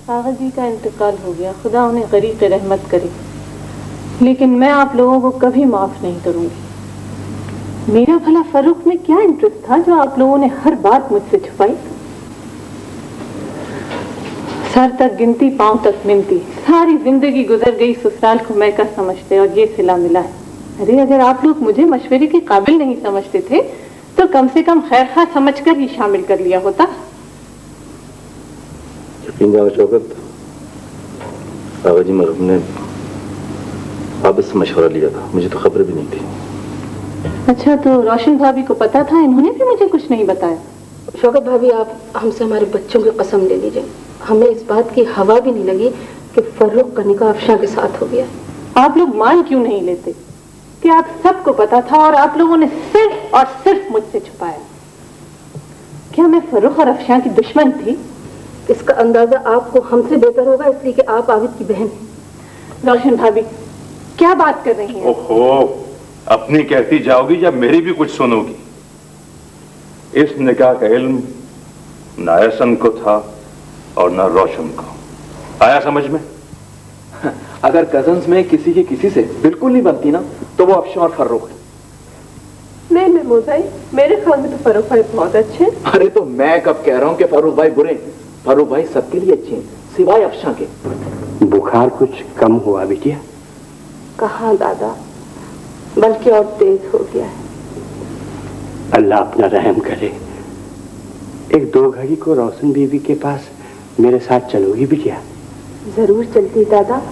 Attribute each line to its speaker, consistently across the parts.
Speaker 1: आगा जी का इंतकाल हो गया, खुदा उन्हें गरीक़ रहमत करे, लेकिन मैं आप लोगों को कभी माफ नहीं करूंगी। मेरा भला फर्रुख में क्या इंटरेस्ट था जो आप लोगों ने हर बात मुझसे छुपाई? सर तक गिनती, पांव तक मिनती, सारी जिंदगी गुजर गई ससुराल को मैं क्या समझते और ये सिला मिला है। अरे अगर आप लोग मुझे मशवरे के काबिल नहीं समझते थे तो कम से कम खैर खा समझकर ही शामिल कर लिया होता।
Speaker 2: यकीन जाओ शौकत, आगा जी मरहूम ने आबिद से मशवरा लिया था, मुझे तो खबर भी नहीं थी।
Speaker 1: अच्छा, तो रोशन भाभी को पता था? इन्होंने भी मुझे कुछ नहीं बताया।
Speaker 3: शौकत भाभी, आप हमसे हमारे बच्चों की कसम ले लीजिए, हमें इस बात की हवा भी नहीं लगी कि फर्रुख का निकाह अफशा के साथ हो गया।
Speaker 1: आप लोग मान क्यों नहीं लेते कि आप सबको पता था और आप लोगों ने सिर्फ और सिर्फ मुझसे छुपाया? क्या मैं फर्रुख और अफशा की दुश्मन थी?
Speaker 3: इसका अंदाजा आपको हमसे बेहतर होगा, इसलिए कि आप आबिद की बहन हैं।
Speaker 1: रोशन भाभी क्या बात कर रही हैं?
Speaker 4: ओहो, अपनी कहती जाओगी या मेरी भी कुछ सुनोगी? इस निकाह का इल्म ना एहसन को था और ना रोशन को। आया समझ में?
Speaker 2: अगर कजन्स में किसी की किसी से बिल्कुल नहीं बनती ना, तो वो अफशा और फर्रुख है।
Speaker 1: नहीं मोजाई, मेरे ख्याल में तो फर्रुख भाई बहुत अच्छे।
Speaker 2: अरे तो मैं कब कह रहा हूँ कि फर्रुख भाई बुरे? फर्रुख भाई सबके लिए अच्छे हैं, सिवाय अफशा के।
Speaker 5: बुखार कुछ कम हुआ बिटिया?
Speaker 3: कहाँ दादा, बल्कि और तेज हो गया है।
Speaker 5: अल्लाह अपना रहम करे। एक 2 घड़ी को रोशन बीवी के पास मेरे साथ चलोगी बिटिया?
Speaker 3: जरूर चलती दादा,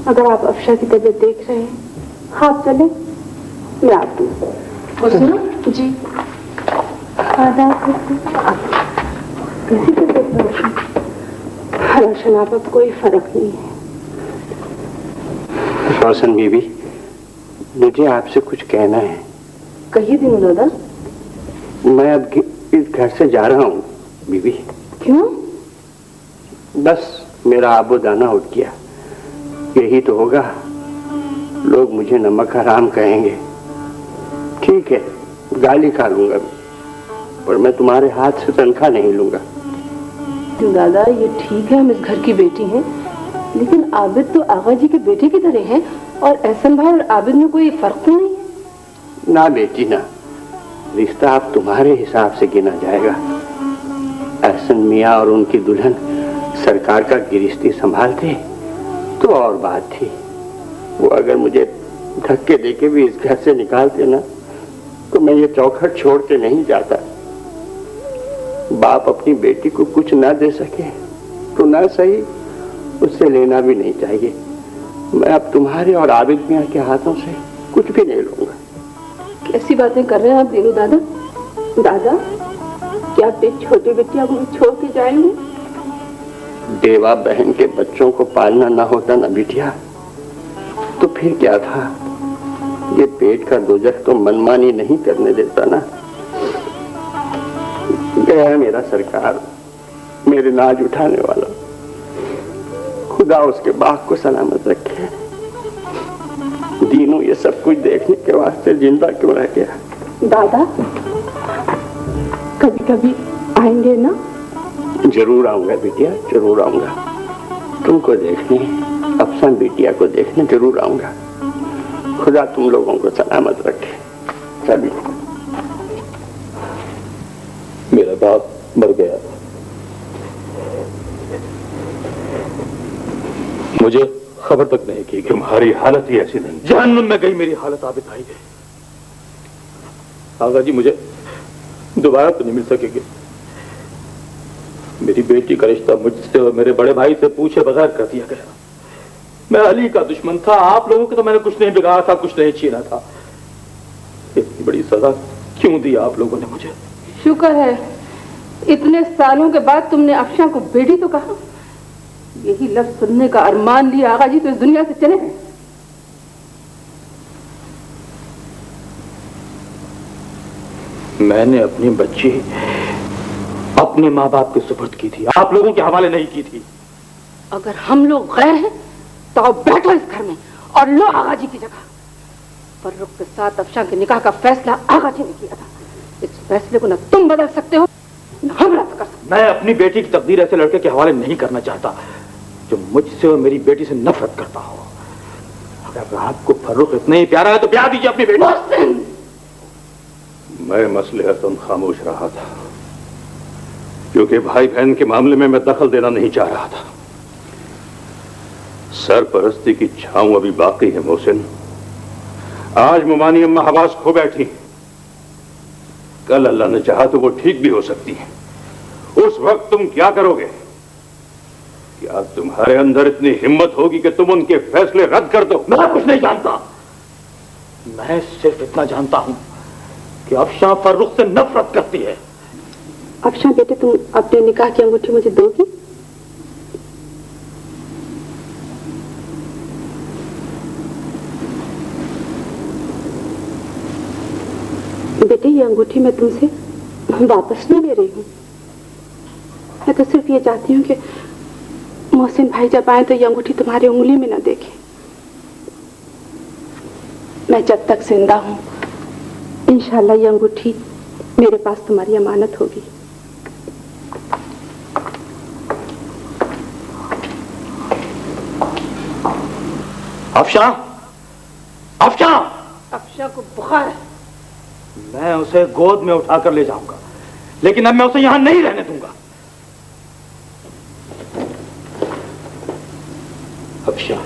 Speaker 3: अगर आप अफशा की तबीयत देख रहे हैं। हाँ चले, मैं आती हूँ। जी कैसी तबीयत रोशन? रोशन आप अब कोई फर्क नहीं है।
Speaker 5: रोशन बीवी, मुझे आपसे कुछ कहना है।
Speaker 3: कहिए दिन दादा।
Speaker 5: मैं अब इस घर से जा रहा हूँ बीवी।
Speaker 3: क्यों?
Speaker 5: बस मेरा आबो दाना उठ गया, यही तो होगा। लोग मुझे नमक हराम कहेंगे, ठीक है गाली खा लूंगा, पर मैं तुम्हारे हाथ से तनख्वाह नहीं लूंगा।
Speaker 3: दादा ये ठीक है, हम इस घर की बेटी हैं, लेकिन आबिद तो आगा जी के बेटे की तरह है, और एहसन भाई और आबिद में कोई फर्क तो नहीं है।
Speaker 5: ना बेटी ना, रिश्ता आप तुम्हारे हिसाब से गिना जाएगा। एहसन मियाँ और उनकी दुल्हन सरकार का गिरस्ती संभालते तो और बात थी। वो अगर मुझे धक्के देके भी इस घर से निकालते ना, तो मैं ये चौखट छोड़ के नहीं जाता। बाप अपनी बेटी को कुछ ना दे सके तो ना सही, उससे लेना भी नहीं चाहिए। मैं अब तुम्हारे और आबिद मियाँ के हाथों से कुछ भी नहीं लूंगा।
Speaker 3: कैसी बातें कर रहे हैं आप दीनू दादा? दादा क्या आप एक छोटी बेटिया को छोड़ के जाएंगे?
Speaker 5: देवा बहन के बच्चों को पालना ना होता ना बिटिया, तो फिर क्या था? ये पेट का दोजख तो मनमानी नहीं करने देता ना। गया मेरा सरकार, मेरे नाज उठाने वाला, खुदा उसके बाग को सलामत रखे। दीनू ये सब कुछ देखने के वास्ते जिंदा क्यों रह गया?
Speaker 3: दादा कभी कभी आएंगे ना?
Speaker 5: जरूर आऊंगा बिटिया, जरूर आऊंगा। तुमको देखने, अफसा बिटिया को देखने जरूर आऊंगा। खुदा तुम लोगों को सलामत रखे। सभी
Speaker 2: मेरा बाप मर गया, मुझे खबर तक नहीं की।
Speaker 4: तुम्हारी हालत ही ऐसी नहीं।
Speaker 2: जहन्नुम में गई मेरी हालत आबिद भाई। आगा जी मुझे दोबारा तो नहीं मिल सकेंगे। मेरी बेटी का रिश्ता मुझसे और मेरे बड़े भाई से पूछे बगैर कर दिया गया। मैं अली का दुश्मन था, आप लोगों को तो मैंने कुछ नहीं बिगाड़ा था, कुछ नहीं छीना था। इतनी बड़ी सजा क्यों दी आप लोगों ने मुझे?
Speaker 3: शुक्र है इतने सालों के बाद तुमने अफशा को बेटी तो कहा। यही लफ्ज सुनने का अरमान लिया आगा जी तो इस दुनिया से चले गए।
Speaker 2: मैंने अपनी बच्ची अपने माँ बाप के सुपुर्द की थी, आप लोगों के हवाले नहीं की थी।
Speaker 3: अगर हम लोग गैर हैं तो आप बैठो इस घर में और लो आगा जी की जगह। फर्रुख के साथ अफशा के निकाह का फैसला आगा जी ने किया था। इस फैसले को न तुम बदल सकते हो न हम बदल सकते। कर सकता।
Speaker 2: मैं अपनी बेटी की तकदीर ऐसे लड़के के हवाले नहीं करना चाहता जो मुझसे और मेरी बेटी से नफरत करता हो। अगर आपको फर्रुख इतना ही प्यारा है तो ब्याह दीजिए अपनी बेटी।
Speaker 4: मैं मसलहतन खामोश रहा था क्योंकि भाई बहन के मामले में मैं दखल देना नहीं चाह रहा था। सरपरस्ती की छांव अभी बाकी है मोहसिन। आज मुमानी अम्मा हवास खो बैठी, कल अल्लाह ने चाहा तो वो ठीक भी हो सकती है। उस वक्त तुम क्या करोगे? क्या तुम्हारे अंदर इतनी हिम्मत होगी कि तुम उनके फैसले रद्द कर दो?
Speaker 2: मैं कुछ नहीं जानता, मैं सिर्फ इतना जानता हूं कि अफशां फर्रुख से नफरत करती है।
Speaker 3: अफशां बेटे, तुम अपने निकाह की अंगूठी मुझे दोगी? बेटे, ये अंगूठी मैं तुमसे वापस नहीं ले रही हूँ। मैं तो सिर्फ ये चाहती हूँ कि मोहसिन भाई जब आए तो ये अंगूठी तुम्हारी उंगली में न देखे। मैं जब तक जिंदा हूँ इंशाल्लाह ये अंगूठी मेरे पास तुम्हारी अमानत होगी।
Speaker 2: अफशां, अफशां,
Speaker 3: अफशां को बुखार है।
Speaker 2: मैं उसे गोद में उठाकर ले जाऊंगा, लेकिन अब मैं उसे यहां नहीं रहने दूंगा। अफशां,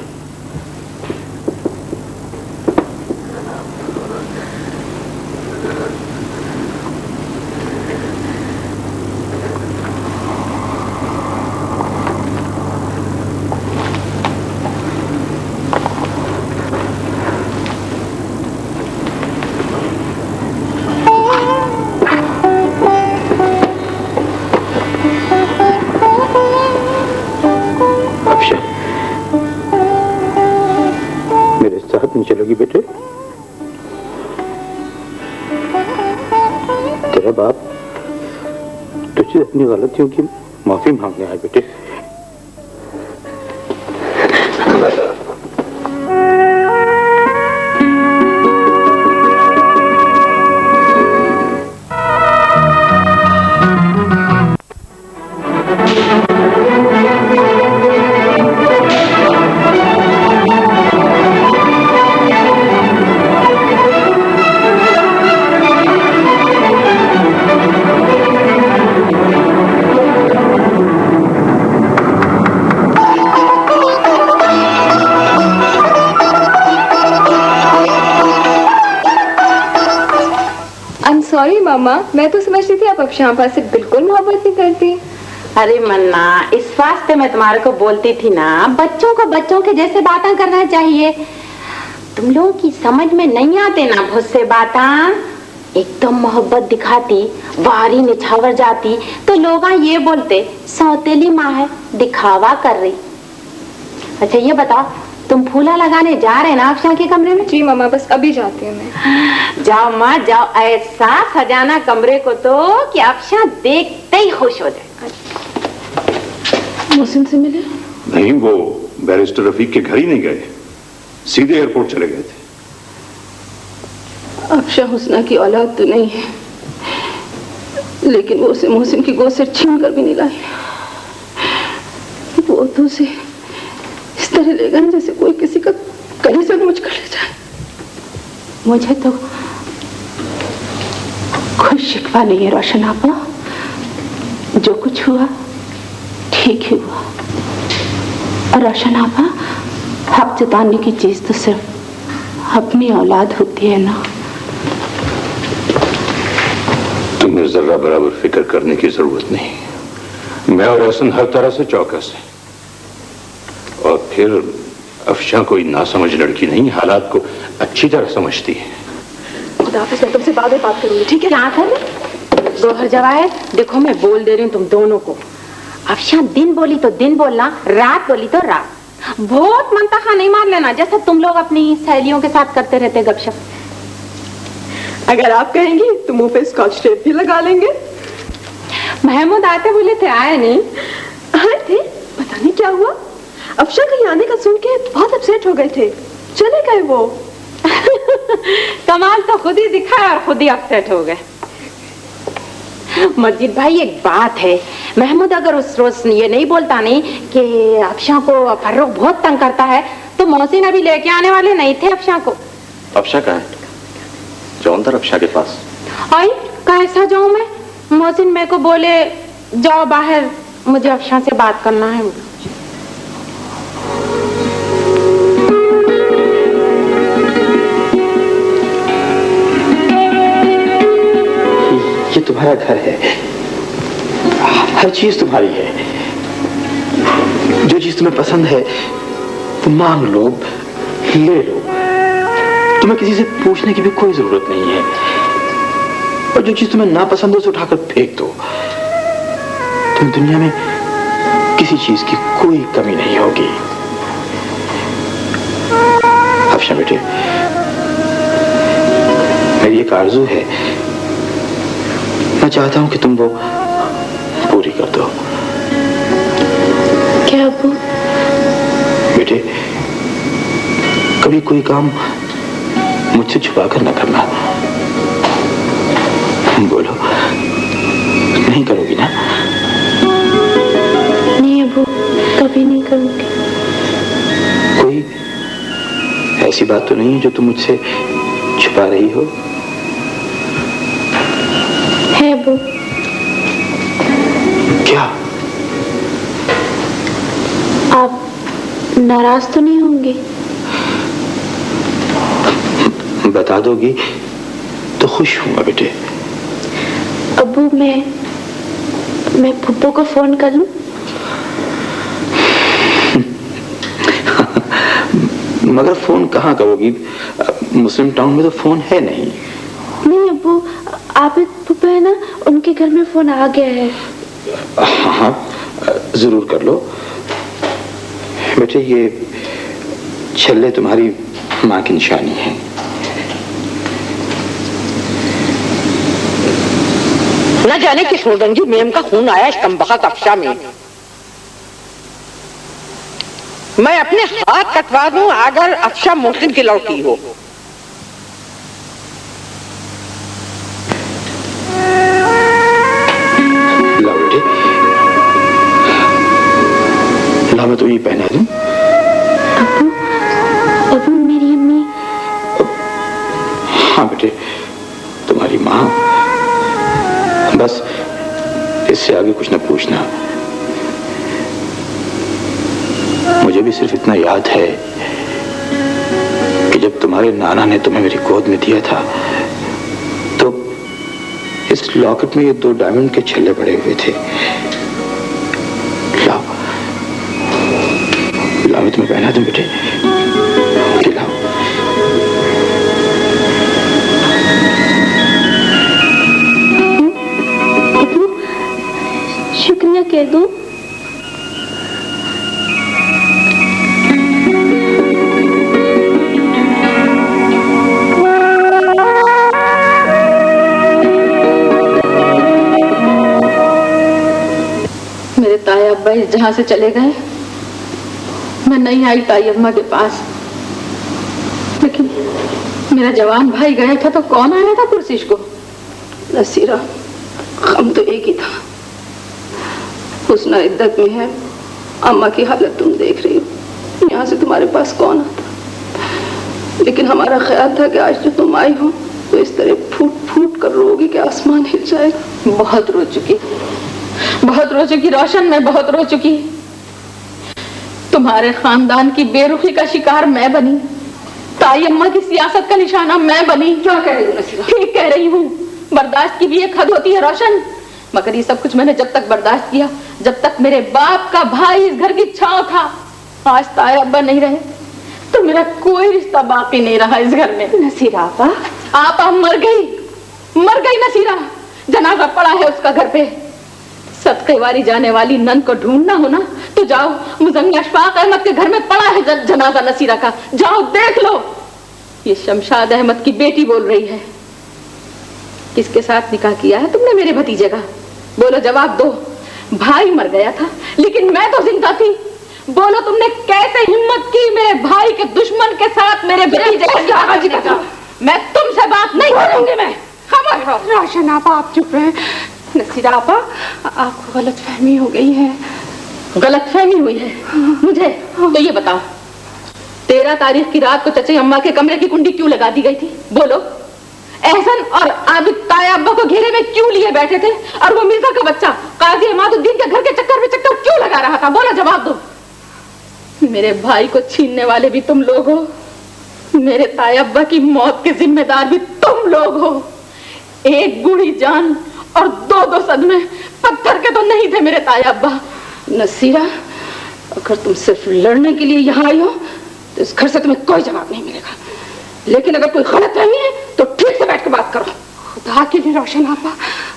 Speaker 2: चलोगी बेटे? तेरा बाप तुझसे अपनी गलतियों की माफी मांगने आए बेटे।
Speaker 6: सॉरी मामा, मैं तो समझती थी आप अफशां आपा से बिल्कुल मोहब्बत नहीं करती।
Speaker 7: अरे मन्ना, इस वास्ते मैं तुम्हारे को बोलती थी ना, बच्चों को बच्चों के जैसे बातें करना चाहिए। तुम लोगों की समझ में नहीं आते ना बहुत से बातें। एकदम मोहब्बत दिखाती, वारी निछावर जाती तो लोग ये बोलते सौतेली माँ है, दिखावा कर रही। अच्छा ये बताओ, तुम फूला लगाने जा रहे हैं ना अफशां के कमरे में?
Speaker 6: जी मामा, बस अभी जाती हूँ मैं।
Speaker 7: जाओ माँ जाओ, ऐसा सजाना कमरे को तो कि अफशां देखते ही खुश हो जाए।
Speaker 3: मोहसिन से मिले?
Speaker 4: नहीं, वो बैरिस्टर रफीक के घर ही नहीं गए, सीधे एयरपोर्ट चले गए थे।
Speaker 3: अफशां हुस्ना की औलाद तो नहीं है, लेकिन वो उसे मोहसिन की गोद से छीन कर भी नहीं लाई। वो तो उसे इस तरह लेगा ना जैसे कोई किसी का कलेजा नोच कर ले जाए।
Speaker 7: मुझे तो कोई शिकवा नहीं है रोशन आपा, जो कुछ हुआ ठीक ही हुआ। और रोशन आपा, हक जताने की चीज तो सिर्फ अपनी औलाद होती है ना।
Speaker 4: तुम्हें जरा बराबर फिक्र करने की जरूरत नहीं। मैं और एहसन हर तरह से चौकस है। और फिर अफशां कोई नासमझ लड़की नहीं, हालात को अच्छी तरह समझती है।
Speaker 3: खुदा हाफिज़, मैं तुमसे बाद में बात करूंगी, ठीक है?
Speaker 7: क्या कर गोहर जवाहिर, देखो मैं बोल दे रही हूँ तुम दोनों को। अफशां दिन बोली तो दिन बोलना, रात बोली तो रात। बहुत मनतखा नहीं मार लेना जैसा तुम लोग अपनी सहेलियों के साथ करते रहते गपशप।
Speaker 3: अगर आप कहेंगी तो मुंह पे स्कॉच टेप भी लगा लेंगे।
Speaker 7: महमूद आते बोले थे, आए नहीं?
Speaker 3: आए थे, पता नहीं क्या हुआ। अफशां के आने का सुन के बहुत अपसेट हो गए थे, चले गए वो।
Speaker 7: कमाल तो खुद ही दिखा और खुद ही अपसेट हो गए। मस्जिद भाई एक बात है, महमूद अगर उस रोज ये नहीं बोलता नहीं कि अफशा को फर्रुख बहुत तंग करता है तो मोहसिन अभी लेके आने वाले नहीं थे अफशा को।
Speaker 2: अफशा कहाँ है? जाओ अंदर अफशा के पास।
Speaker 7: आई कैसा जाऊं मैं? मोहसिन मेरे को बोले जाओ बाहर, मुझे अफशा से बात करना है।
Speaker 2: ये तुम्हारा घर है, हर चीज तुम्हारी है। जो चीज तुम्हें पसंद है तो मांग लो, ले लो। तुम्हें किसी से पूछने की भी कोई जरूरत नहीं है। और जो चीज तुम्हें ना पसंद हो उसे उठाकर फेंक दो। तुम्हें दुनिया में किसी चीज की कोई कमी नहीं होगी। अफशा बेटे, मेरी एक आरज़ू है, मैं चाहता हूं कि तुम वो पूरी कर दो।
Speaker 3: क्या अब्बू?
Speaker 2: बेटे, कभी कोई काम मुझसे छुपा कर न करना। बोलो, नहीं करोगी ना?
Speaker 3: नहीं अब्बू, कभी नहीं करूंगी।
Speaker 2: कोई ऐसी बात तो नहीं है जो तुम मुझसे छुपा रही हो?
Speaker 3: है अब्बू।
Speaker 2: क्या?
Speaker 3: आप नाराज तो नहीं होंगे?
Speaker 2: बता दोगी तो खुश हूंगा बेटे।
Speaker 3: अब्बू, मैं फुप्पो को फोन कर लूं?
Speaker 2: मगर फोन कहाँ करोगी? मुस्लिम टाउन में तो फोन है नहीं।
Speaker 3: नहीं अब्बू, आप फुप्पो है ना, उनके घर में फोन आ गया है।
Speaker 2: हाँ, जरूर कर लो बेटे। ये छल्ले तुम्हारी माँ की निशानी है।
Speaker 8: न जाने किस मुर्दंगी मेम का खून आया इस कमबख्त अफशा में। मैं अपने हाथ कटवा दूं अगर अफशा मोहसिन की लड़की हो।
Speaker 2: लाओ बेटे, लाओ, मैं तो ये पहना दूं।
Speaker 3: अब्बू, मेरी अम्मी।
Speaker 2: हाँ बेटे, तुम्हारी माँ। बस इससे आगे कुछ न पूछना। मुझे भी सिर्फ इतना याद है कि जब तुम्हारे नाना ने तुम्हें मेरी गोद में दिया था तो इस लॉकेट में ये 2 डायमंड के छल्ले पड़े हुए थे। लाओ, लाओ, मैं तुम्हें पहना दूं बेटे। ये लाओ।
Speaker 3: शुक्रिया कह दूं?
Speaker 1: मेरे ताया अब्बा इस जहां से चले गए, मैं नहीं आई ताई अम्मा के पास। लेकिन मेरा जवान भाई गया था तो कौन आया था पुरसिश को?
Speaker 3: नसीरा, हम तो एक ही था। हुस्ना इद्दत में है, अम्मा की हालत तुम देख रही हो। यहाँ से तुम्हारे पास कौन आता? लेकिन हमारा ख्याल था कि आज जो तुम आई हो तो इस तरह फूट फूट कर रोगी कि आसमान हिल जाएगा।
Speaker 1: बहुत रो चुकी, बहुत रो चुकी रोशन, मैं बहुत रो चुकी। तुम्हारे खानदान की बेरुखी का शिकार मैं बनी, ताई अम्मा की सियासत का निशाना मैं बनी।
Speaker 3: क्या कह रही हो नसीरा?
Speaker 1: ठीक कह रही हूँ। बर्दाश्त की भी एक हद होती है रोशन। मगर ये सब कुछ मैंने जब तक बर्दाश्त किया जब तक मेरे बाप का भाई इस घर की छांव था। आज ताया अब्बा नहीं रहे तो मेरा कोई रिश्ता बाकी नहीं रहा इस घर में।
Speaker 3: नसीरा
Speaker 1: आपा मर गई नसीरा। जनाजा पड़ा है उसका घर पे। सदके वाली जाने वाली नन को ढूंढना हो ना तो जाओ, मुजम्मिल अशफाक अहमद के घर में पड़ा है जनाजा नसीरा का। जाओ देख लो। ये शमशाद अहमद की बेटी बोल रही है। किसके साथ निकाह किया है तुमने मेरे भतीजे का? बोलो, जवाब दो। भाई मर गया था लेकिन मैं तो जिंदा थी। बोलो, तुमने कैसे हिम्मत की मेरे भाई के दुश्मन के साथ मेरे भतीजे का? मैं तुमसे बात नहीं करूंगी। मैं
Speaker 8: रोशन आप चुप रहे।
Speaker 3: नसीरा आपा, आपको गलतफहमी हो गई है।
Speaker 1: गलतफहमी हुई है मुझे? तो ये बताओ, 13 तारीख की रात को चचे अम्मा के कमरे की कुंडी क्यों लगा दी गई थी? बोलो। एहसन और आबिद ताया अब्बा को घेरे में क्यों लिए बैठे थे? और वो मिर्जा का बच्चा काजी इमादुद्दीन के घर के चक्कर में चक्कर क्यों लगा रहा था? बोलो, जवाब दो। मेरे भाई को छीनने वाले भी तुम लोग हो, मेरे ताया अब्बा की मौत के जिम्मेदार भी तुम लोग हो। एक बूढ़ी जान और दो सदमे पत्थर के तो नहीं थे मेरे ताया अब्बा।
Speaker 3: नसीरा, अगर तुम सिर्फ लड़ने के लिए यहाँ आई हो तो इस घर से तुम्हें कोई जवाब नहीं मिलेगा, लेकिन अगर कोई गलतफहमी है तो ठीक से बैठ के बात करो। खुदा के लिए रोशन आपा,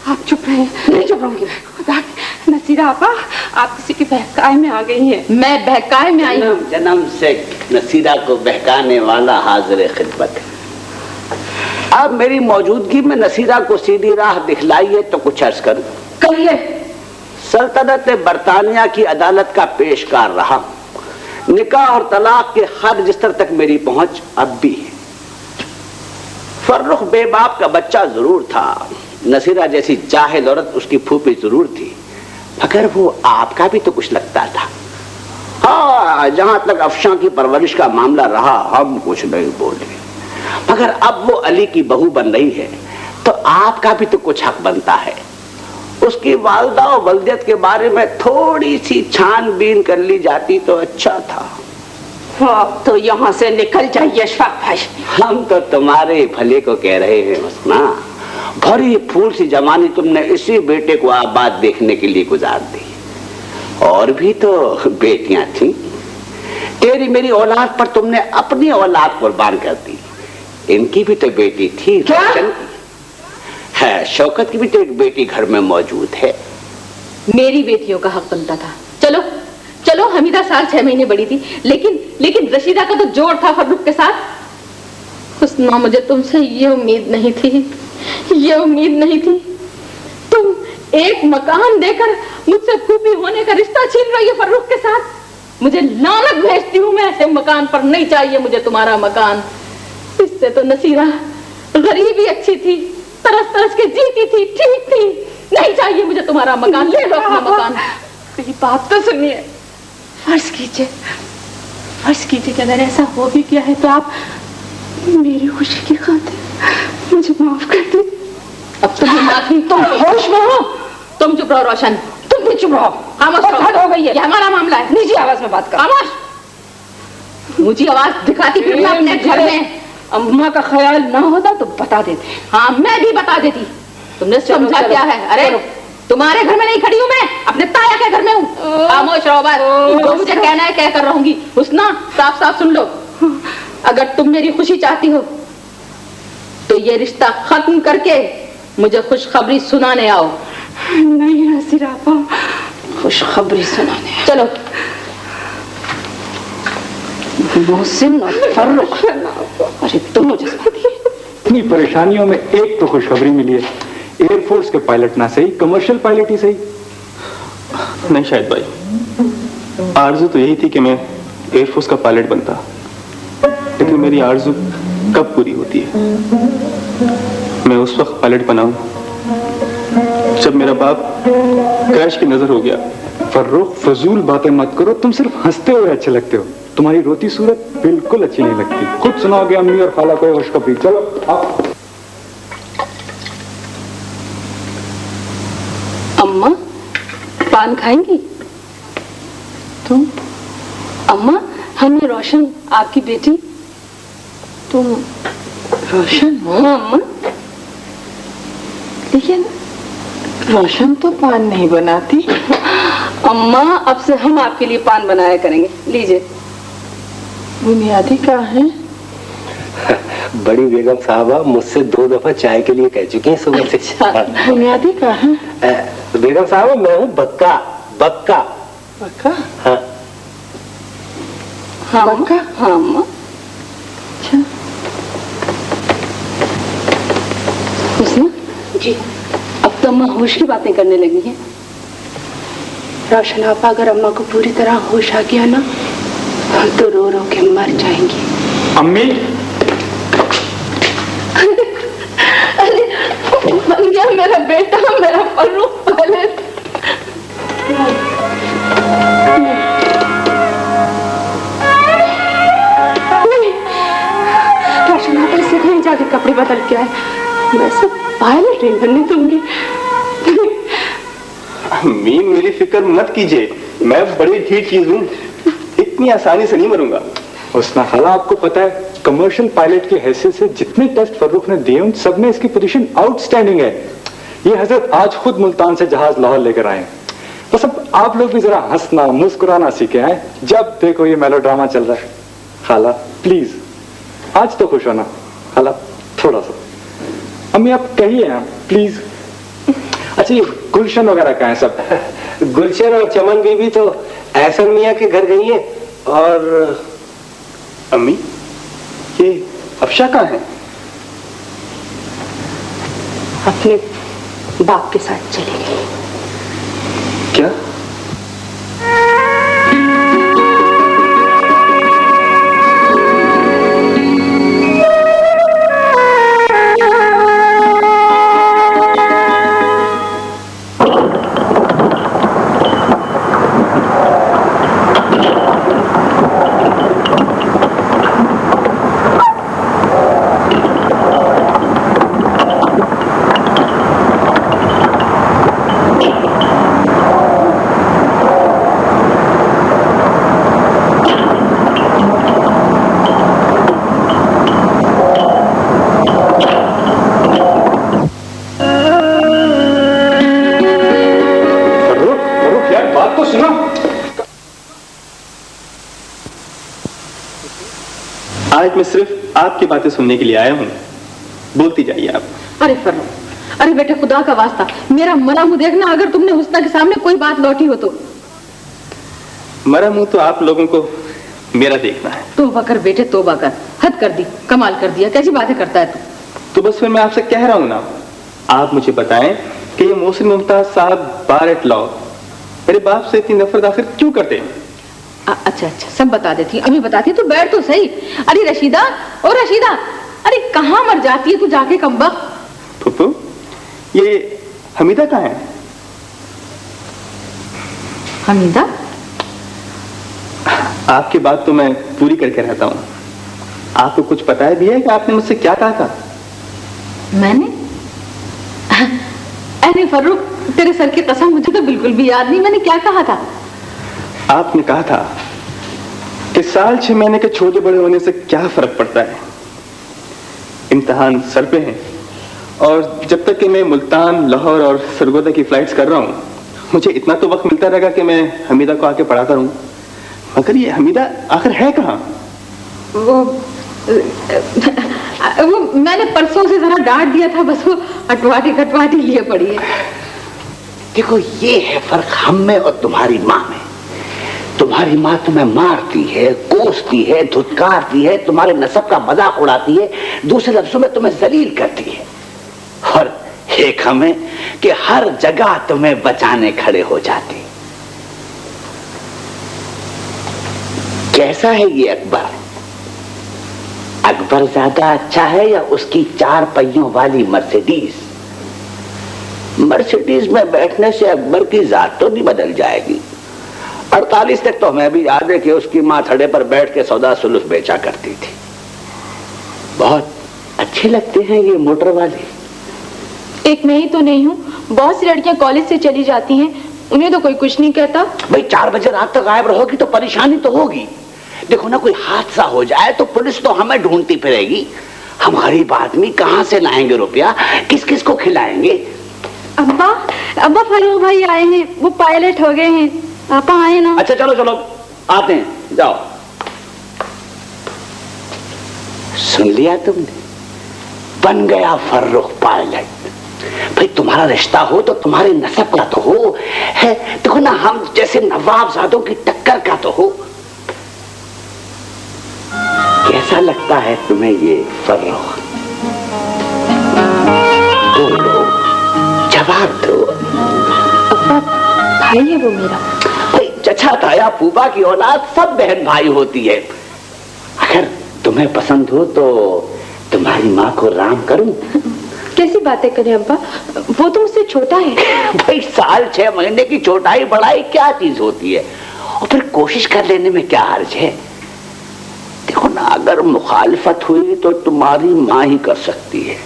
Speaker 3: आप चुप रहे। नहीं चुप रहूंगी मैं। खुदा के नसीरा आपा, आप किसी की बहकाए में आ गई है।
Speaker 1: मैं बहकाए में आई हूँ?
Speaker 5: जन्म से नसीरा को बहकाने वाला हाजिर खिदमत है। अब मेरी मौजूदगी में नसीरा को सीधी राह दिखलाइए तो कुछ अर्ज करूं।
Speaker 3: कहिए।
Speaker 5: सल्तनत बरतानिया की अदालत का पेशकार रहा, निकाह और तलाक के हर रजिस्टर तक मेरी पहुंच अब भी है। फर्रुख बेबाप का बच्चा जरूर था, नसीरा जैसी जाहिल औरत उसकी फूफी जरूर थी, मगर वो आपका भी तो कुछ लगता था। हाँ, जहां तक अफशां की परवरिश का मामला रहा हम कुछ नहीं बोले, मगर अब वो अली की बहू बन रही है तो आपका भी तो कुछ हक बनता है। उसकी वालदा और वल्दियत के बारे में थोड़ी सी छानबीन कर ली जाती तो अच्छा था।
Speaker 3: आप तो यहाँ से निकल जाइए अशफाक भाई।
Speaker 5: हम तो तुम्हारे भले को कह रहे हैं मसना। भरी फूल सी जवानी तुमने इसी बेटे को आबाद देखने के लिए गुजार दी, और भी तो बेटियां थी। तेरी मेरी औलाद पर तुमने अपनी औलाद कुर्बान कर दी। इनकी भी तो बेटी थी, रोशन है, शौकत की भी तो एक बेटी घर में मौजूद है।
Speaker 1: मेरी बेटियों का हक बनता था। चलो चलो, हमीदा साल 6 महीने बड़ी थी, लेकिन रशीदा का तो जोड़ था फर्रुख के साथ। हुस्ना, मुझे तुमसे ये उम्मीद नहीं थी, ये उम्मीद नहीं थी। तुम एक मकान देकर मुझसे फूफी होने का रिश्ता छीन रही हो फर्रुख के साथ। मुझे लानत भेजती हूँ मैं ऐसे मकान पर। नहीं चाहिए मुझे तुम्हारा मकान। इससे तो नसीरा गरीबी अच्छी थी, तरस तरस के जीती थी, ठीक थी। नहीं चाहिए मुझे तुम्हारा मकान। ले लो अपना मकान।
Speaker 3: मेरी बात तो सुनिए। फर्ज कीजिए कि अगर ऐसा हो भी गया है तो आप मेरी खुशी की खातिर मुझे माफ कर दीजिए।
Speaker 1: अब तुम्हें माफी? तुम होश में हो? तुम चुप रहो रोशन, तुम भी चुप रहो। खामोश हो गई है, ये हमारा मामला है। निजी आवाज में बात कर। खामोश। मुझे आवाज दिखाती फिर मैं अपने घर में।
Speaker 3: अम्मा का ख्याल ना होता तो बता देते।
Speaker 1: हाँ, मैं भी बता देती। तुमने समझा क्या है? अरे तुम्हारे घर में नहीं खड़ी हूँ मैं, अपने ताया के घर में हूँ। खामोश रहो बस। जो मुझे कहना है कहकर रहूंगी। हुस्ना, साफ साफ सुन लो। अगर तुम मेरी खुशी चाहती हो तो ये रिश्ता खत्म करके मुझे खुशखबरी सुनाने आओ।
Speaker 3: नहीं नसीरा आपा, खुशखबरी सुनाने चलो। मोहसिन और फर्रुख, अरे तुम मुझे
Speaker 9: इतनी परेशानियों में एक तो खुशखबरी मिली है। एयरफोर्स के पायलट ना सही, कमर्शियल पायलट ही सही।
Speaker 2: नहीं शायद भाई, आरज़ू तो यही थी कि मैं एयरफोर्स का पायलट बनता, लेकिन मेरी आरज़ू कब पूरी होती है? मैं उस वक्त पायलट बनाऊं जब मेरा बाप क्रैश की नजर हो गया।
Speaker 9: फर्रुख, फजूल बातें मत करो। तुम सिर्फ हंसते हुए अच्छे लगते हो, तुम्हारी रोती सूरत बिल्कुल अच्छी नहीं लगती। खुद सुनाओगे अम्मी और खाला को खुशखबरी। चलो आप।
Speaker 3: अम्मा पान खाएंगी तुम? अम्मा, हमने रोशन आपकी बेटी। तुम रोशन हो? अम्मा, लेकिन रोशन तो पान नहीं बनाती। अम्मा, अब से हम आपके लिए पान बनाया करेंगे। लीजिए।
Speaker 1: बुनियादी कहाँ है?
Speaker 5: बड़ी बेगम साहबा मुझसे 2 दफा चाय के लिए कह चुकी हैं सुबह से।
Speaker 1: बुनियादी कहाँ है?
Speaker 5: बेगम साहबा, मैं हूँ बक्का। बक्का?
Speaker 1: बक्का?
Speaker 5: हाँ
Speaker 3: हाँ बक्का। हाँ अम्मा।
Speaker 1: अच्छा
Speaker 3: हुस्ना जी, अब तो अम्मा होश की बातें करने लगी हैं। रोशन आपा, अगर अम्मा को पूरी तरह होश आ गया ना तो रो रो के मर जाएंगी।
Speaker 9: अम्मी,
Speaker 3: अरे
Speaker 6: किया मेरा बेटा, मेरा फर्रुख पायलट।
Speaker 3: रोशन आप ऐसे कहीं जाके कपड़े बदल के आए, मैं सब पायलट नहीं बनने दूंगी।
Speaker 10: अम्मी मेरी फिक्र मत कीजिए, मैं बड़ी ढीठ चीज हूँ, इतनी आसानी से नहीं मरूंगा।
Speaker 9: हुस्ना खाला, आपको पता है कमर्शियल पायलट की हैसियत से जितने टेस्ट फर्रुख ने दिए उन सब में इसकी पोजीशन आउटस्टैंडिंग है। ये हजरत आज खुद मुल्तान से जहाज लाहौर लेकर आए। बस अब आप लोग भी जरा हंसना मुस्कुराना सीखे हैं, जब देखो ये मेलोड्रामा चल रहा है। खाला प्लीज आज तो खुश होना। खाला थोड़ा सा, अम्मी आप कहिए ना प्लीज। अच्छा ये गुलशन वगैरह कहाँ है सब?
Speaker 10: गुलशन और चमन बीबी तो एहसन मियाँ के घर गई है। और अम्मी ये अफशा कहाँ है?
Speaker 3: अपने बाप के साथ चली गई।
Speaker 10: क्या? आज मैं सिर्फ आपकी बातें सुनने के लिए आया हूँ, बोलती जाइए आप।
Speaker 1: अरे फर्रुख, अरे बेटे खुदा का वास्ता मेरा मरा मुंह देखना, अगर तुमने हुस्ना के सामने कोई बात लौटी हो तो।
Speaker 10: मरा मुंह तो आप लोगों को मेरा देखना है।
Speaker 1: तौबा कर बेटे तौबा कर, हद कर दी, कमाल कर दिया, कैसी बातें करता है तू।
Speaker 10: तो बस फिर मैं आपसे कह रहा हूँ ना, आप मुझे बताएं कि ये मोहसिन मुमताज साहब बार एट लॉ मेरे बाप से इतनी नफरत आखिर क्यों करते हैं?
Speaker 1: अच्छा अच्छा सब बता देती, अभी बताती, तू बैठ तो सही। अरे रशीदा, ओ रशीदा, अरे कहाँ मर जाती है तू जाके कमबख्त।
Speaker 10: फुप्पू ये हमीदा कहाँ है?
Speaker 1: हमीदा?
Speaker 10: आपकी बात तो मैं पूरी करके रहता हूँ। आपको कुछ पता है भी है कि आपने मुझसे क्या कहा था?
Speaker 1: मैंने? अरे फर्रुख तेरे सर की कसम, मुझे तो बिल्कुल भी याद नहीं मैंने क्या कहा था।
Speaker 10: आपने कहा था कि साल 6 महीने के छोटे बड़े होने से क्या फर्क पड़ता है, इम्तिहान सर पे हैं और जब तक कि मैं मुल्तान, लाहौर और सरगोदा की फ्लाइट्स कर रहा हूँ मुझे इतना तो वक्त मिलता रहेगा कि मैं हमीदा को आके पढ़ाता रहूँ। मगर ये हमीदा आखिर है कहाँ?
Speaker 1: वो मैंने परसों से जरा डांट दिया था, बस वो अटवाटी लिए पड़ी है।
Speaker 5: देखो ये है फर्क हम में और तुम्हारी माँ में। तुम्हारी माँ तुम्हें मारती है, कोसती है, धुतकारती है, तुम्हारे नसब का मजाक उड़ाती है, दूसरे लफ्जों में तुम्हें जलील करती है। और एक हमें कि हर जगह तुम्हें बचाने खड़े हो जाती। कैसा है ये अकबर? अकबर ज्यादा अच्छा है या उसकी 4 पहियों वाली मर्सिडीज? मर्सिडीज में बैठने से अकबर की जात तो नहीं बदल जाएगी। 48 तक तो हमें भी याद है कि उसकी माँ थड़े पर बैठ के सौदा सुलूफ बेचा करती थी। बहुत अच्छे लगते हैं ये मोटर वाले।
Speaker 6: एक मैं ही तो नहीं हूँ, बहुत सी लड़कियां कॉलेज से चली जाती हैं, उन्हें तो कोई कुछ नहीं कहता।
Speaker 5: भाई 4 बजे रात तक गायब रहोगी तो परेशानी तो होगी। देखो ना कोई हादसा हो जाए तो पुलिस तो हमें ढूंढती फिरेगी। हम गरीब आदमी कहाँ से लाएंगे रुपया, किस किस को खिलाएंगे?
Speaker 6: अब्बा फारूक भाई आए हैं, वो पायलट हो गए हैं। पापा आए ना।
Speaker 5: अच्छा चलो चलो आते हैं, जाओ। सुन लिया तुमने, बन गया फर्रुख पायलट। भाई तुम्हारा रिश्ता हो तो तुम्हारे नसब का तो हो है, देखो ना हम जैसे नवाबजादों की टक्कर का तो हो। कैसा लगता है तुम्हें ये फर्रुख? बोलो, जवाब दो।
Speaker 6: अब्बा भाई है वो मेरा।
Speaker 5: भाई चचा ताया फूफा की औलाद सब बहन भाई होती है। अगर तुम्हें पसंद हो तो तुम्हारी माँ को राम करूं?
Speaker 6: कैसी बातें करें अब्बा, वो तो मुझसे छोटा है।
Speaker 5: भाई साल 6 महीने की छोटाई बड़ाई क्या चीज होती है, और फिर कोशिश कर लेने में क्या हर्ज है। देखो ना, अगर मुखालिफत हुई तो तुम्हारी माँ ही कर सकती है।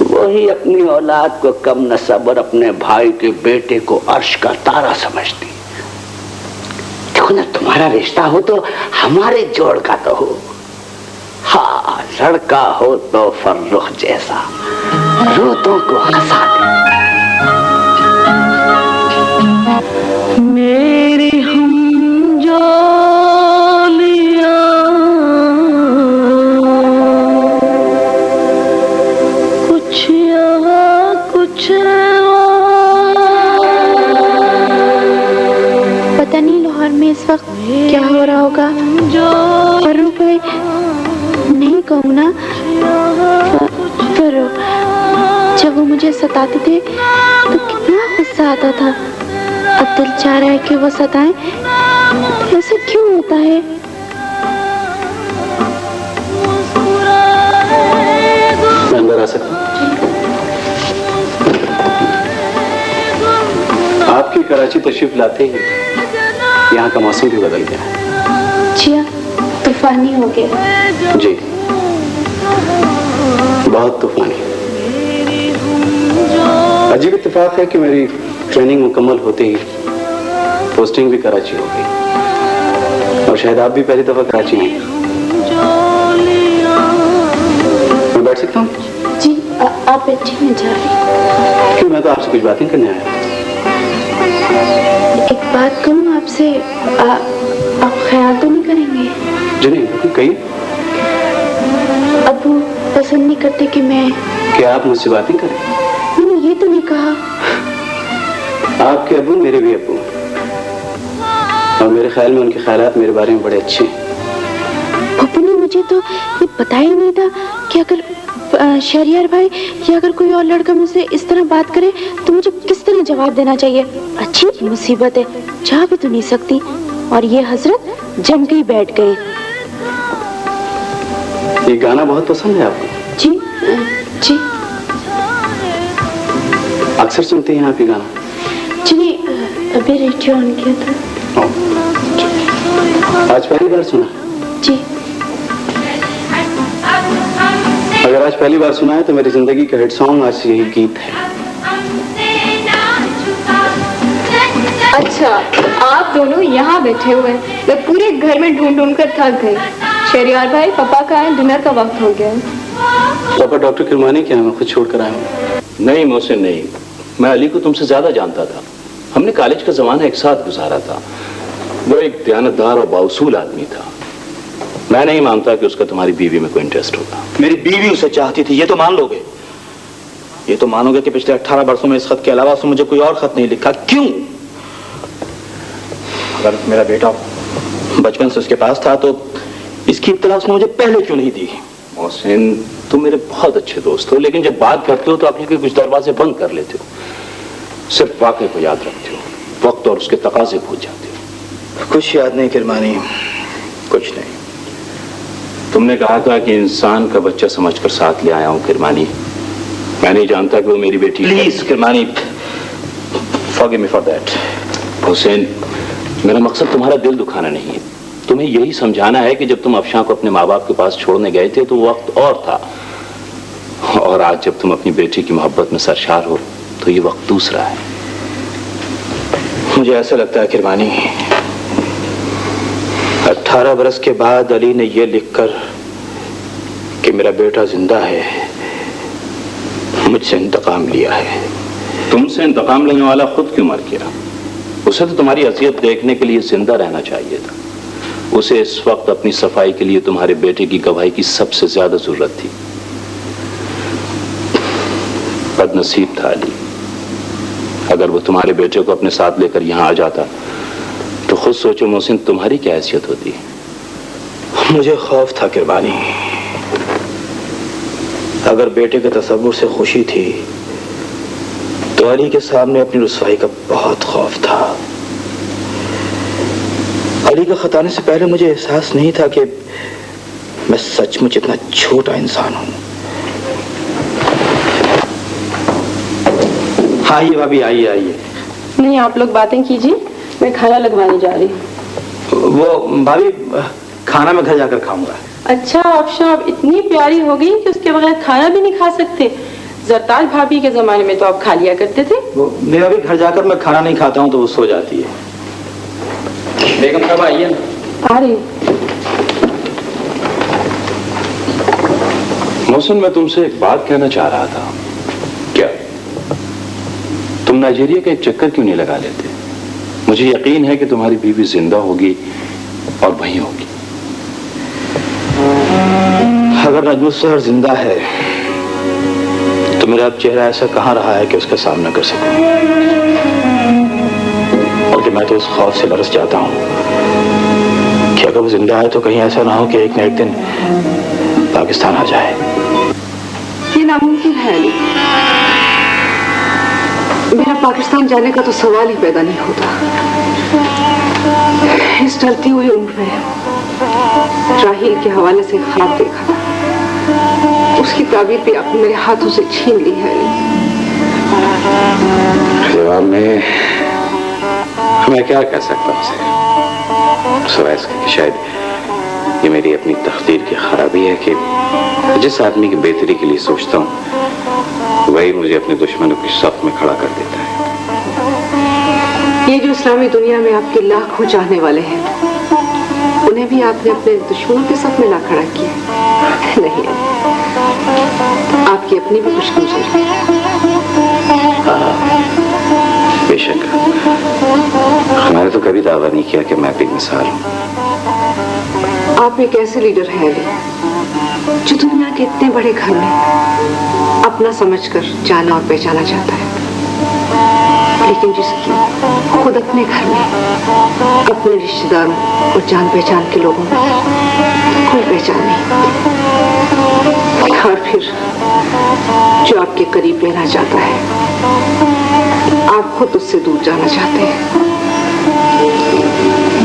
Speaker 5: वही अपनी औलाद को कम नसब और अपने भाई के बेटे को अर्श का तारा समझती। देखो ना, तुम्हारा रिश्ता हो तो हमारे जोड़ का तो हो। हाँ, लड़का हो तो फर्रुख जैसा रोतों को हंसा दे। मेरी हम जो कुछ यहाँ कुछ
Speaker 3: पता नहीं लाहौर में इस वक्त क्या हो रहा होगा। फर्रुख भाई नहीं कहूँ ना, पर जब वो मुझे सताते थे तो कितना गुस्सा आता था। अब दिल चाह रहा है कि वो सताएं, तो ऐसा क्यों होता है?
Speaker 10: मैं अंदर आ सकता हूँ? आपकी कराची तशरीफ लाते ही यहाँ का मौसम भी बदल गया।
Speaker 3: जिया तूफानी हो गया।
Speaker 10: जी, बहुत तूफानी। अजीब इत्तेफाक है कि मेरी ट्रेनिंग मुकम्मल होते ही पोस्टिंग भी कराची हो गई, और शायद आप भी पहली दफा कराची हैं। मैं बैठ सकता हूँ?
Speaker 3: जी आप बैठिए, मैं जा रही।
Speaker 10: क्यों, मैं तो आपसे कुछ बातें करने आया।
Speaker 3: एक बात कहूँ आपसे, आप ख्याल तो नहीं करेंगे?
Speaker 10: जी नहीं, कहिए।
Speaker 3: अब वो पसंद नहीं करते कि मैं।
Speaker 10: क्या आप मुझसे बातें करें?
Speaker 3: मैंने ये तो नहीं कहा।
Speaker 10: आपके अब्बू मेरे भी अब्बू, और मेरे ख्याल में उनके ख्यालात मेरे बारे में बड़े अच्छे हैं।
Speaker 3: पप्पू ने मुझे तो ये बताया ही नहीं था कि अगर शहरियार भाई या अगर कोई और लड़का मुझसे इस तरह बात करे तो मुझे किस तरह जवाब देना चाहिए। अच्छी मुसीबत है, जा भी तो नहीं सकती, और ये हजरत जम के ही बैठ गए।
Speaker 10: ये गाना बहुत पसंद है आपको?
Speaker 3: जी जी,
Speaker 10: अक्सर सुनते हैं आप ये गाना?
Speaker 3: जी नहीं, अभी रेडियो ऑन किया था।
Speaker 10: आज पहली बार सुना?
Speaker 3: जी।
Speaker 10: अगर आज पहली बार सुना है तो मेरी जिंदगी का हिट सॉन्ग आज यही गीत है।
Speaker 6: अच्छा, आप दोनों यहाँ बैठे हुए हैं, मैं पूरे घर में ढूंढ ढूंढ कर थक गई। शहरियार भाई, पापा का है, डिनर का वक्त हो गया है।
Speaker 10: पापा डॉक्टर किरमानी क्या है, मैं खुद छोड़ कर आया हूँ।
Speaker 11: नहीं मोहसिन नहीं, मैं अली को तुमसे ज्यादा जानता था। हमने कॉलेज का जमाना एक साथ गुजारा था। वो एक दयानतदार और बाउसूल आदमी था। मैं नहीं मानता कि उसका तुम्हारी बीवी में कोई इंटरेस्ट होगा।
Speaker 2: मेरी बीवी उसे चाहती थी, ये तो मान लोगे? ये तो मानोगे कि पिछले 18 वर्षों में इस खत के अलावा उसने मुझे कोई और खत नहीं लिखा। क्यों? अगर मेरा बेटा बचपन से उसके पास था तो इसकी इत्तला उसने मुझे पहले क्यों नहीं दी?
Speaker 11: मोहसिन, तुम मेरे बहुत अच्छे दोस्त हो, लेकिन जब बात करते हो तो अपने के कुछ दरवाजे बंद कर लेते हो। सिर्फ वाकई को याद रखते हो, वक्त और उसके तकाजे भूल जाते हो।
Speaker 2: कुछ याद नहीं किरमानी, कुछ नहीं।
Speaker 11: तुमने कहा था कि इंसान का बच्चा समझकर साथ ले आया हूं किरमानी। मैं नहीं जानता कि वो मेरी बेटी।
Speaker 2: Please Kirmani, forgive me for that.
Speaker 11: Hussain, मेरा मकसद तुम्हारा दिल दुखाना नहीं है। तुम्हें यही समझाना है कि जब तुम अफशां को अपने माँ बाप के पास छोड़ने गए थे तो वो वक्त और था, और आज जब तुम अपनी बेटी की मोहब्बत में सरशार हो तो ये वक्त दूसरा है।
Speaker 2: मुझे ऐसा लगता है किरमानी, 18 बरस के बाद अली ने यह लिखकर कि मेरा बेटा जिंदा है, मुझसे इंतकाम लिया है।
Speaker 11: तुमसे इंतकाम लेने वाला खुद क्यों मर गया? उसे तो तुम्हारी अजियत देखने के लिए जिंदा रहना चाहिए था। उसे इस वक्त अपनी सफाई के लिए तुम्हारे बेटे की गवाही की सबसे ज्यादा जरूरत थी। बदनसीब था अली। अगर वो तुम्हारे बेटे को अपने साथ लेकर यहां आ जाता तो खुद सोचो मोहसिन, तुम्हारी क्या हैसियत होती?
Speaker 2: मुझे खौफ था किरबानी, अगर बेटे के तसव्वुर से खुशी थी तो अली के सामने अपनी रुसवाई का बहुत खौफ था। अली का खताने से पहले मुझे एहसास नहीं था कि मैं सचमुच इतना छोटा इंसान हूं। आइए भाभी, आइए आइए।
Speaker 6: नहीं, आप लोग बातें कीजिए, मैं खाना लगवाने जा रही हूँ।
Speaker 2: वो भाभी, खाना मैं घर जाकर खाऊंगा।
Speaker 6: अच्छा अफशा, आप इतनी प्यारी हो गई कि उसके बगैर खाना भी नहीं खा सकते। जरताज भाभी के जमाने में तो आप खा लिया करते थे।
Speaker 2: वो मेरा भी घर जाकर मैं खाना नहीं खाता हूँ तो वो सो जाती है। बेगम साहब आइए ना।
Speaker 6: आ रही।
Speaker 11: मोहसिन, मैं तुमसे एक बात कहना चाह रहा था।
Speaker 4: क्या?
Speaker 11: तुम नाइजीरिया का एक चक्कर क्यों नहीं लगा लेते? मुझे यकीन है कि तुम्हारी बीवी जिंदा होगी और वहीं होगी।
Speaker 2: अगर नजमुल सर जिंदा है तो मेरा अब चेहरा ऐसा कहाँ रहा है कि उसका सामना कर सकूं। और कि मैं तो उस खौफ से लरस जाता हूँ कि अगर वो जिंदा है तो कहीं ऐसा ना हो कि एक न एक दिन पाकिस्तान आ जाए।
Speaker 3: ये नामुमकिन है अली। मेरा पाकिस्तान जाने का तो सवाल ही पैदा नहीं होता। इस ढलती हुई उम्र में राहील के हवाले से ख्वाब देखा था, उसकी ताबीर भी आपने मेरे हाथों से छीन ली है।
Speaker 11: जवाब में मैं क्या कह सकता हूँ सिवाय इसके कि शायद ये मेरी अपनी तकदीर की खराबी है कि जिस आदमी की बेहतरी के लिए सोचता हूँ वही मुझे अपने दुश्मनों की सफ में खड़ा कर देता है।
Speaker 3: ये जो इस्लामी दुनिया में आपके लाखों चाहने वाले हैं, उन्हें भी आपने अपने दुश्मनों के सफ में ला खड़ा किया। नहीं, आपकी अपनी भी कुछ कमजोरी है।
Speaker 11: बेशक, मैंने तो कभी दावा नहीं किया कि मैं भी मिसाल हूँ।
Speaker 3: आप एक ऐसे लीडर हैं अली जो दुनिया के इतने बड़े घर में अपना समझकर जाना और पहचाना चाहता है, लेकिन जिसकी खुद अपने घर में अपने रिश्तेदारों और जान पहचान के लोगों में कोई पहचान नहीं, और फिर जो आपके करीब लेना चाहता है आप खुद उससे दूर जाना चाहते हैं।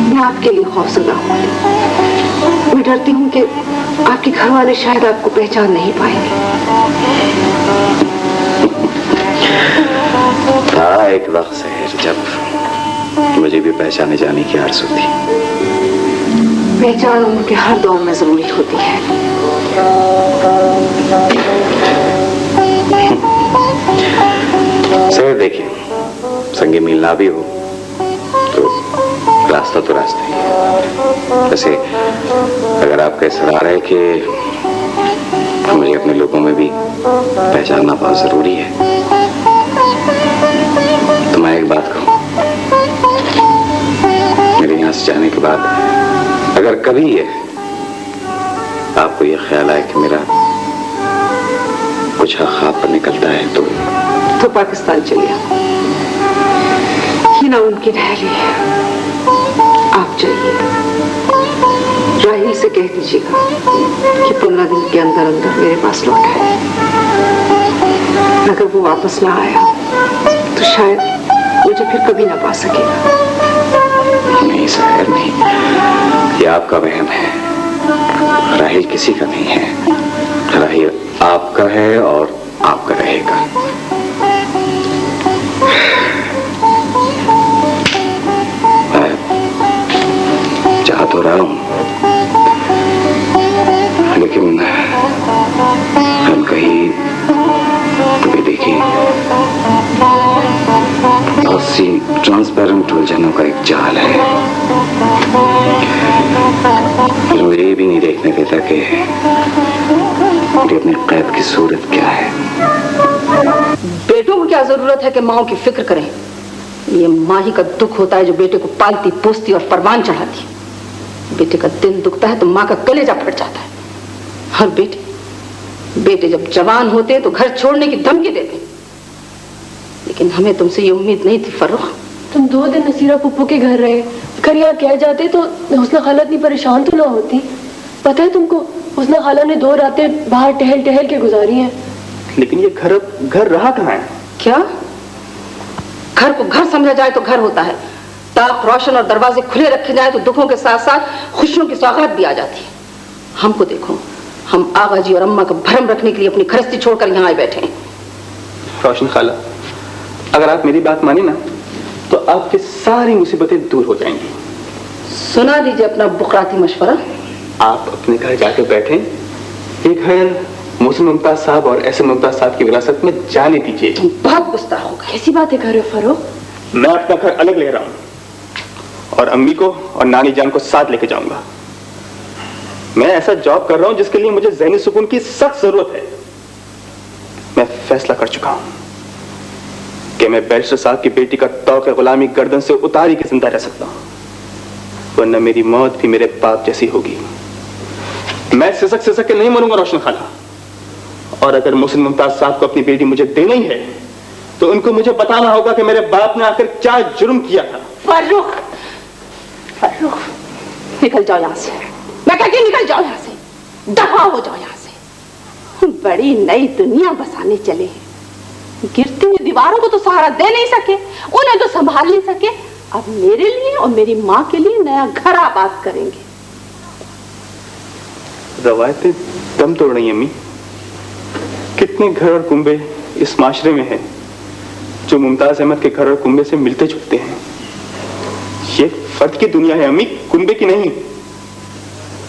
Speaker 3: मैं आपके लिए खौफजदा हूँ। मैं डरती हूँ कि आपके घर वाले शायद आपको पहचान नहीं पाएंगे।
Speaker 11: था एक वक्त शहर जब मुझे भी पहचाने जाने की आरज़ू थी।
Speaker 3: पहचान उम्र के हर दौर में जरूरी होती है।
Speaker 11: सर देखिए, संगे मिलना भी हो तो रास्ता तो रास्ता ही है। वैसे अगर आपका इसरार है कि मुझे अपने लोगों में भी पहचानना बहुत जरूरी है तो मैं एक बात कहूँ, मेरे यहाँ से जाने के बाद अगर कभी ये आपको ये ख्याल आए कि मेरा कुछ ख्वाब पर निकलता है तो
Speaker 3: पाकिस्तान चलिए। ये नामुमकिन है अली, आप जाइए। राहील से कह दीजिएगा कि 15 दिन के अंदर अंदर मेरे पास लौट आए। अगर वो वापस ना आया तो शायद मुझे फिर कभी ना पा सकेगा।
Speaker 11: नहीं साहिर, नहीं, ये आपका वहम है। राहील किसी का नहीं है। राहील आपका है और आपका रहेगा। मैं चाह तो रहा हूं, लेकिन हम कहीं कभी देखिए बहुत सी ट्रांसपेरेंट उलझनों का एक जाल है। फिर मुझे ये भी नहीं देखने देता कि मेरी अपनी कैद की सूरत क्या है।
Speaker 12: बेटों को क्या जरूरत है कि माओ की फिक्र करें। ये माँ ही का दुख होता है जो बेटे को पालती पोसती और परवान चढ़ाती। बेटे का दिल दुखता है तो माँ का कलेजा फट जाता है। और बेटे जब जवान होते तो घर छोड़ने की धमकी देते। लेकिन हमें तुमसे ये उम्मीद नहीं थी फर्रुख।
Speaker 6: तुम 2 दिन नसीरा पुप्पू के घर रहे, अगर यहाँ कह जाते तो हुस्ना खाला इतनी परेशान तो ना होती। पता है तुमको, हुस्ना खाला ने 2 रातें बाहर टहल टहल के गुजारी हैं।
Speaker 10: लेकिन ये घर रहा कहाँ है?
Speaker 12: क्या घर को घर समझा जाए तो घर होता है। ताक रोशन और दरवाजे खुले रखे जाए तो दुखों के साथ साथ खुशियों की सौगात भी आ जाती है। हमको देखो, हम आगा जी और अम्मा का भरम रखने के लिए अपनी खरस्ती छोड़कर यहाँ आए बैठे हैं।
Speaker 10: रोशन खाला, अगर आप मेरी बात माने ना तो आपकी सारी मुसीबतें दूर हो जाएंगी।
Speaker 12: सुना दीजिए अपना बुकराती मशवरा।
Speaker 10: आप अपने घर जाकर बैठें, ये घर मोहसिन मुमताज साहब और एहसन मुमताज साहब की विरासत में जाने दीजिए।
Speaker 12: बहुत गुस्सा होगा।
Speaker 6: कैसी बातें कर रहे हो फर्रुख?
Speaker 10: मैं अपना घर अलग ले रहा हूं और अम्मी को और नानी जान को साथ लेके जाऊंगा। मैं ऐसा जॉब कर रहा हूं जिसके लिए मुझे ज़हनी सुकून की सख्त जरूरत है। मैं फैसला कर चुका हूं कि मैं बैरिस्टर साहब की बेटी का तौक़ गुलामी गर्दन से उतार ही के जिंदा रह सकता हूं, वरना मेरी मौत भी मेरे बाप जैसी होगी। मैं सिसक के नहीं मरूंगा रोशन खाला, और अगर मोहसिन मुमताज साहब को अपनी बेटी मुझे देना ही है तो उनको मुझे बताना होगा कि मेरे बाप ने आखिर क्या जुर्म किया था।
Speaker 12: फर्रुख, फर्रुख, निकल जाओ यहां से। मैं कहती हूं निकल जाओ यहां से, दफा हो जाओ यहां से। बड़ी नई दुनिया बसाने चले हैं। गिरती हुई दीवारों को तो सहारा दे नहीं सके, उन्हें तो संभाल नहीं सके, अब मेरे लिए और मेरी माँ के लिए नया घर आबाद करेंगे।
Speaker 10: रवायतें दम तोड़ रही हैं अम्मी। कितने घर और कुंबे इस माशरे में हैं जो मुमताज अहमद के घर और कुंबे से मिलते जुलते हैं। ये फर्द की दुनिया है अम्मी, कुंबे की नहीं।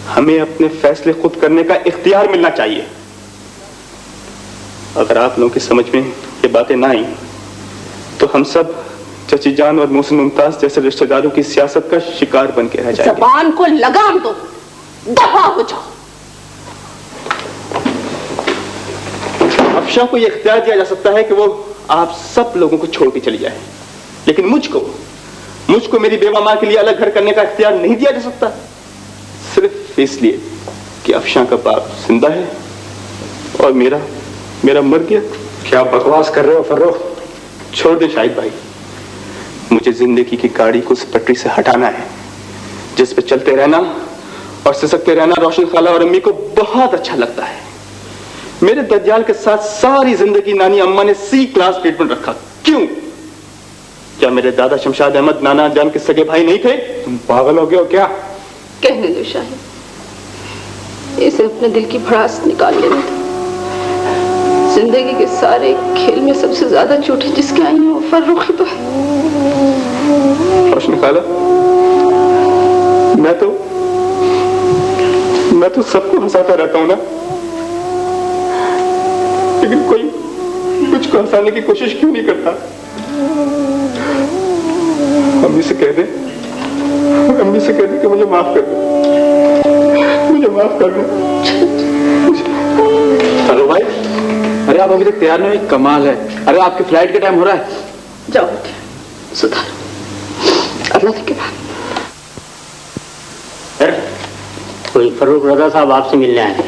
Speaker 10: हमें अपने फैसले खुद करने का इख्तियार मिलना चाहिए। अगर आप लोगों की समझ में ये बातें ना आई तो हम सब चची जान और मोहसिन मुमताज जैसे रिश्तेदारों की सियासत का शिकार बन के रह जाएंगे।
Speaker 12: जबान को लगाम दो, दफा हो जाओ।
Speaker 10: अफशा को यह इख्तियार दिया जा सकता है कि वो आप सब लोगों को छोड़ के चली जाए, लेकिन मुझको मेरी बेवा मां के लिए अलग घर करने का इख्तियार नहीं दिया जा सकता, सिर्फ इसलिए कि अफशा का बाप जिंदा है और मेरा मर गया।
Speaker 9: क्या बकवास कर रहे हो फर्रुख?
Speaker 10: छोड़ दे शाहिद भाई, मुझे जिंदगी की गाड़ी को उस पटरी से हटाना है जिस पे चलते रहना और सिसकते रहना रोशन खाला और अम्मी को बहुत अच्छा लगता है। मेरे दज्जाल के साथ सारी जिंदगी नानी अम्मा ने सी क्लास ट्रीटमेंट रखा। क्यों? क्या मेरे दादा शमशाद अहमद नाना जान के सगे भाई नहीं थे?
Speaker 9: तुम पागल हो गए हो क्या?
Speaker 3: कहने दो शाहिद, इसे अपने दिल की भड़ास निकाल लेने दो। जिंदगी के सारे खेल में सबसे ज्यादा चोटें जिसके आई हैं वो फर्रुख तो है।
Speaker 10: रोशन खाला, मैं तो सबको हंसाता रहता हूं ना, लेकिन कोई मुझको हंसाने की कोशिश क्यों नहीं करता? अम्मी से कह दे कि मुझे माफ कर दे, मुझे माफ कर दे।
Speaker 9: हेलो भाई, अरे आप अभी तक तैयार नहीं हुए? कमाल है। अरे आपके फ्लाइट का टाइम हो रहा है।
Speaker 3: जाओ बेटे, सुधारो अल्लाह के बाद।
Speaker 5: कोई फर्रुख रजा साहब आपसे मिलने आए हैं।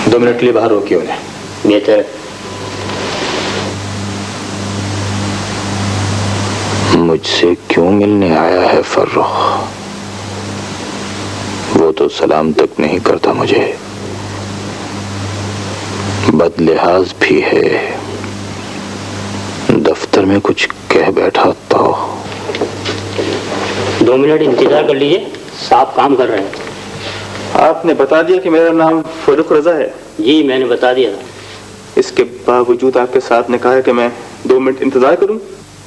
Speaker 11: 2 मिनट के लिए बाहर रोकिए उन्हें।
Speaker 5: बेहतर।
Speaker 11: मुझसे क्यों मिलने आया है फर्रुख? वो तो सलाम तक नहीं करता मुझे, बदलिहाज भी है। दफ्तर में कुछ कह बैठा तो।
Speaker 5: 2 मिनट इंतजार कर लीजिए, साहब काम कर रहे हैं।
Speaker 10: आपने बता दिया कि मेरा नाम फर्रुख रजा है?
Speaker 5: जी मैंने बता दिया था।
Speaker 10: इसके बावजूद आपके साथ ने कहा है कि मैं 2 मिनट इंतजार करूं।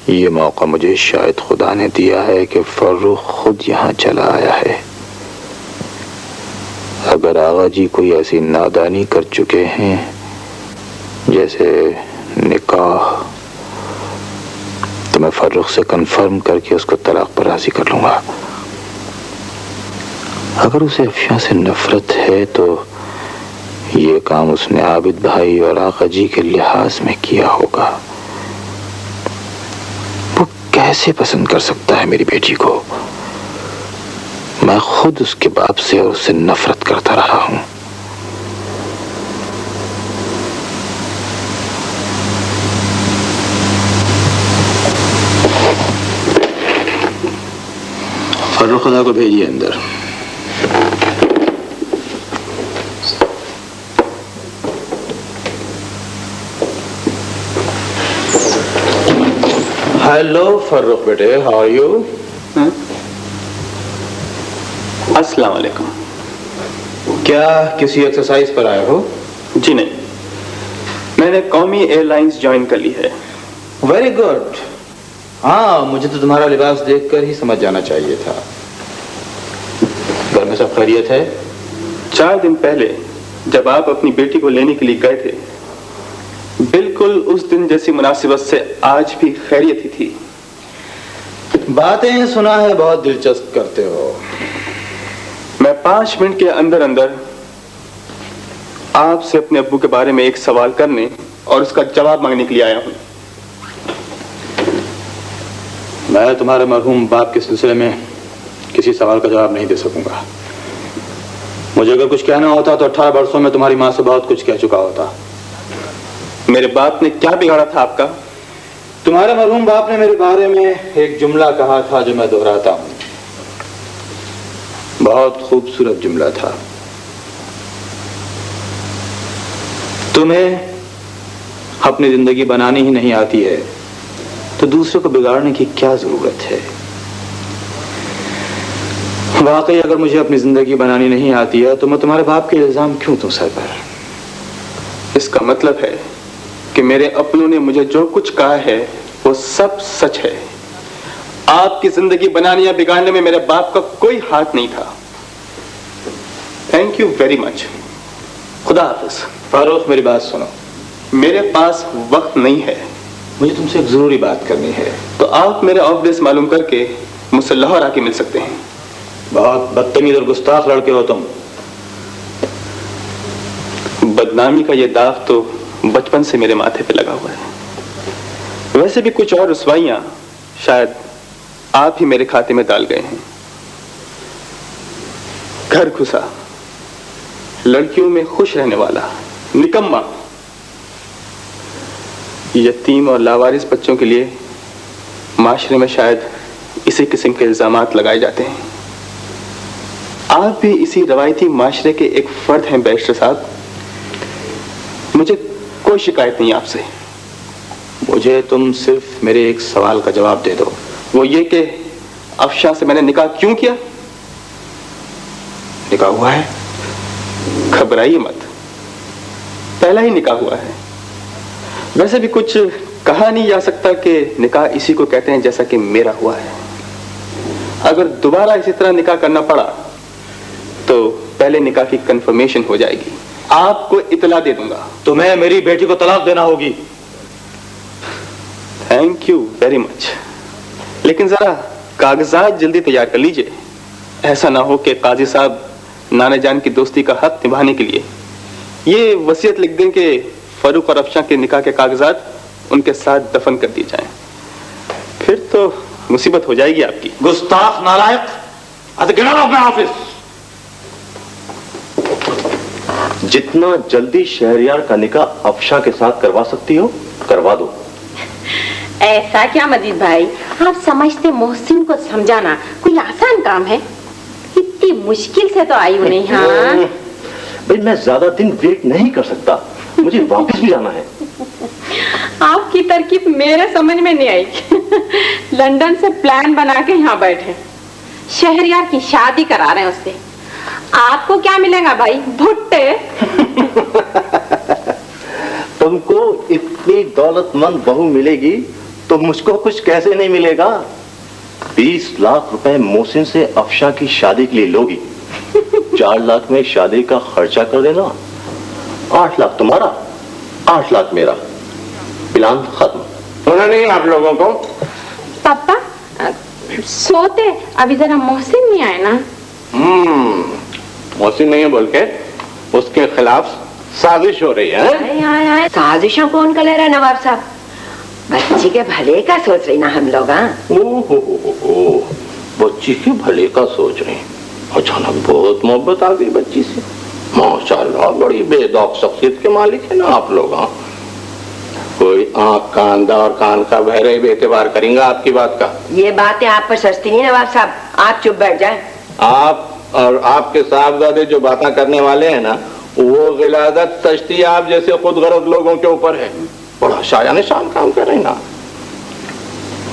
Speaker 11: ये मौका मुझे शायद खुदा ने दिया है कि फर्रुख खुद यहाँ चला आया है। अगर आगा जी कोई ऐसी नादानी कर चुके हैं जैसे निकाह, तो मैं फर्रुख से कंफर्म करके उसको तलाक पर राजी कर लूंगा। अगर उसे अफशा से नफरत है तो ये काम उसने आबिद भाई और आका जी के लिहाज में किया होगा। वो कैसे पसंद कर सकता है मेरी बेटी को? मैं खुद उसके बाप से और उससे नफरत करता रहा हूं। फर्रुख खुदा को भेजिए अंदर। हेलो फर्रुख बेटे, हाउ आर यू?
Speaker 10: अस्सलाम वालेकुम।
Speaker 11: क्या किसी एक्सरसाइज पर आए हो?
Speaker 10: जी नहीं, मैंने कौमी एयरलाइंस ज्वाइन कर ली है।
Speaker 11: Very good. हाँ, मुझे तो तुम्हारा लिबास देखकर ही समझ जाना चाहिए था। घर में सब खैरियत है?
Speaker 10: 4 दिन पहले जब आप अपनी बेटी को लेने के लिए गए थे, बिल्कुल उस दिन जैसी मुनासिबत से आज भी खैरियत ही थी।
Speaker 11: बातें सुना है बहुत दिलचस्प करते हो।
Speaker 10: मैं 5 मिनट के अंदर अंदर आपसे अपने अब्बू के बारे में एक सवाल करने और उसका जवाब मांगने के लिए आया हूं।
Speaker 11: मैं तुम्हारे मरहूम बाप के सिलसिले में किसी सवाल का जवाब नहीं दे सकूंगा। मुझे अगर कुछ कहना होता तो 18 वर्षों में तुम्हारी मां से बहुत कुछ कह चुका होता।
Speaker 10: मेरे बाप ने क्या बिगाड़ा था आपका?
Speaker 11: तुम्हारे मरहूम बाप ने मेरे बारे में एक जुमला कहा था जो मैं दोहराता हूं। बहुत खूबसूरत जुमला था। तुम्हें अपनी जिंदगी बनानी ही नहीं आती है तो दूसरे को बिगाड़ने की क्या जरूरत है। वाकई अगर मुझे अपनी जिंदगी बनानी नहीं आती है तो मैं तुम्हारे बाप के इल्जाम क्यों दूं सर पर?
Speaker 10: इसका मतलब है कि मेरे अपनों ने मुझे जो कुछ कहा है वो सब सच है। आपकी जिंदगी बनाने या बिगाड़ने में मेरे बाप का कोई हाथ नहीं था। Thank you very much. खुदा हाफिज।
Speaker 11: फारूक, मेरी बात सुनो।
Speaker 10: मेरे पास वक्त नहीं है।
Speaker 11: मुझे तुमसे एक जरूरी बात करनी है।
Speaker 10: तो आप मेरे ऑफिस मालूम करके मुझसे लाहौर आके मिल सकते हैं।
Speaker 11: बहुत बदतमीज और गुस्ताख लड़के हो तुम।
Speaker 10: बदनामी का ये दाग तो बचपन से मेरे माथे पे लगा हुआ है। वैसे भी कुछ और रुसवाइयां शायद आप ही मेरे खाते में डाल गए हैं। घर घुसा, लड़कियों में खुश रहने वाला, निकम्मा, यतीम और लावारिस बच्चों के लिए माशरे में शायद इसी किस्म के इल्जामात लगाए जाते हैं। आप भी इसी रवायती माशरे के एक फर्द हैं बैरिस्टर साहब। मुझे कोई शिकायत नहीं आपसे।
Speaker 11: मुझे तुम सिर्फ मेरे एक सवाल का जवाब दे दो।
Speaker 10: वो ये कि अफशा से मैंने निकाह क्यों किया?
Speaker 11: निकाह हुआ है?
Speaker 10: घबराइए मत, पहला ही निकाह हुआ है। वैसे भी कुछ कहा नहीं जा सकता कि निकाह इसी को कहते हैं जैसा कि मेरा हुआ है। अगर दोबारा इसी तरह निकाह करना पड़ा तो पहले निकाह की कंफर्मेशन हो जाएगी। आपको इतला दे दूंगा।
Speaker 11: तुम्हें मेरी बेटी को तलाक देना होगी।
Speaker 10: थैंक यू वेरी मच, लेकिन जरा कागजात जल्दी तैयार कर लीजिए। ऐसा ना हो कि काजी साहब नाना जान की दोस्ती का हक निभाने के लिए ये वसीयत लिख दें कि फारूक और अफशा के निकाह के कागजात उनके साथ दफन कर दिए जाएं। फिर तो मुसीबत हो जाएगी आपकी।
Speaker 11: गुस्ताख, नालायक, गिरा अपना ऑफिस।
Speaker 13: जितना जल्दी शहरियार का निकाह अफशा के साथ करवा सकती हो करवा दो।
Speaker 7: ऐसा क्या मजीद भाई, आप समझते मोहसिन को समझाना कोई आसान काम है? इतनी मुश्किल से तो आई हूं नहीं। हाँ
Speaker 13: भाई, मैं ज्यादा दिन वेट नहीं कर सकता, मुझे वापस भी जाना है।
Speaker 7: आपकी तरकीब मेरे समझ में नहीं आई। लंदन से प्लान बना के यहाँ बैठे, शहरियार की शादी करा रहे हैं उससे। आपको क्या मिलेगा भाई? भुट्टे।
Speaker 13: तुमको इतनी दौलतमंद बहू मिलेगी तो मुझको कुछ कैसे नहीं मिलेगा? 20 लाख रुपए मोहसिन से अफशा की शादी के लिए लोगी। 4 लाख में शादी का खर्चा कर देना। 8 लाख तुम्हारा, 8 लाख मेरा। प्लान खत्म।
Speaker 5: सुना नहीं आप लोगों को?
Speaker 7: पापा सोते, अभी जरा मोहसिन नहीं आए ना।
Speaker 5: मोहसिन नहीं है बोल के उसके खिलाफ साजिश हो रही है।
Speaker 14: साजिशों कौन कर ले रहा है नवाब साहब? बच्ची के भले का सोच रही ना हम लोग।
Speaker 11: बच्ची के भले का सोच रहे हैं। अचानक बहुत मोहब्बत आ गई बच्ची से। माशाल्लाह, बड़ी बेदौक शख्सियत के मालिक है ना आप लोग। हाँ, कोई आंख का अंधा और कान का बहरे भी एतबार करेंगे आपकी बात का।
Speaker 14: ये बातें आप पर सस्ती नहीं नवाब साहब, आप चुप बैठ जाए।
Speaker 11: आप और आपके साहबजादे जो बातें करने वाले हैं ना, वो गिलादत तश्ती आप जैसे खुद गरज लोगों के ऊपर है। बड़ा शायान शान काम कर रहे हैं ना।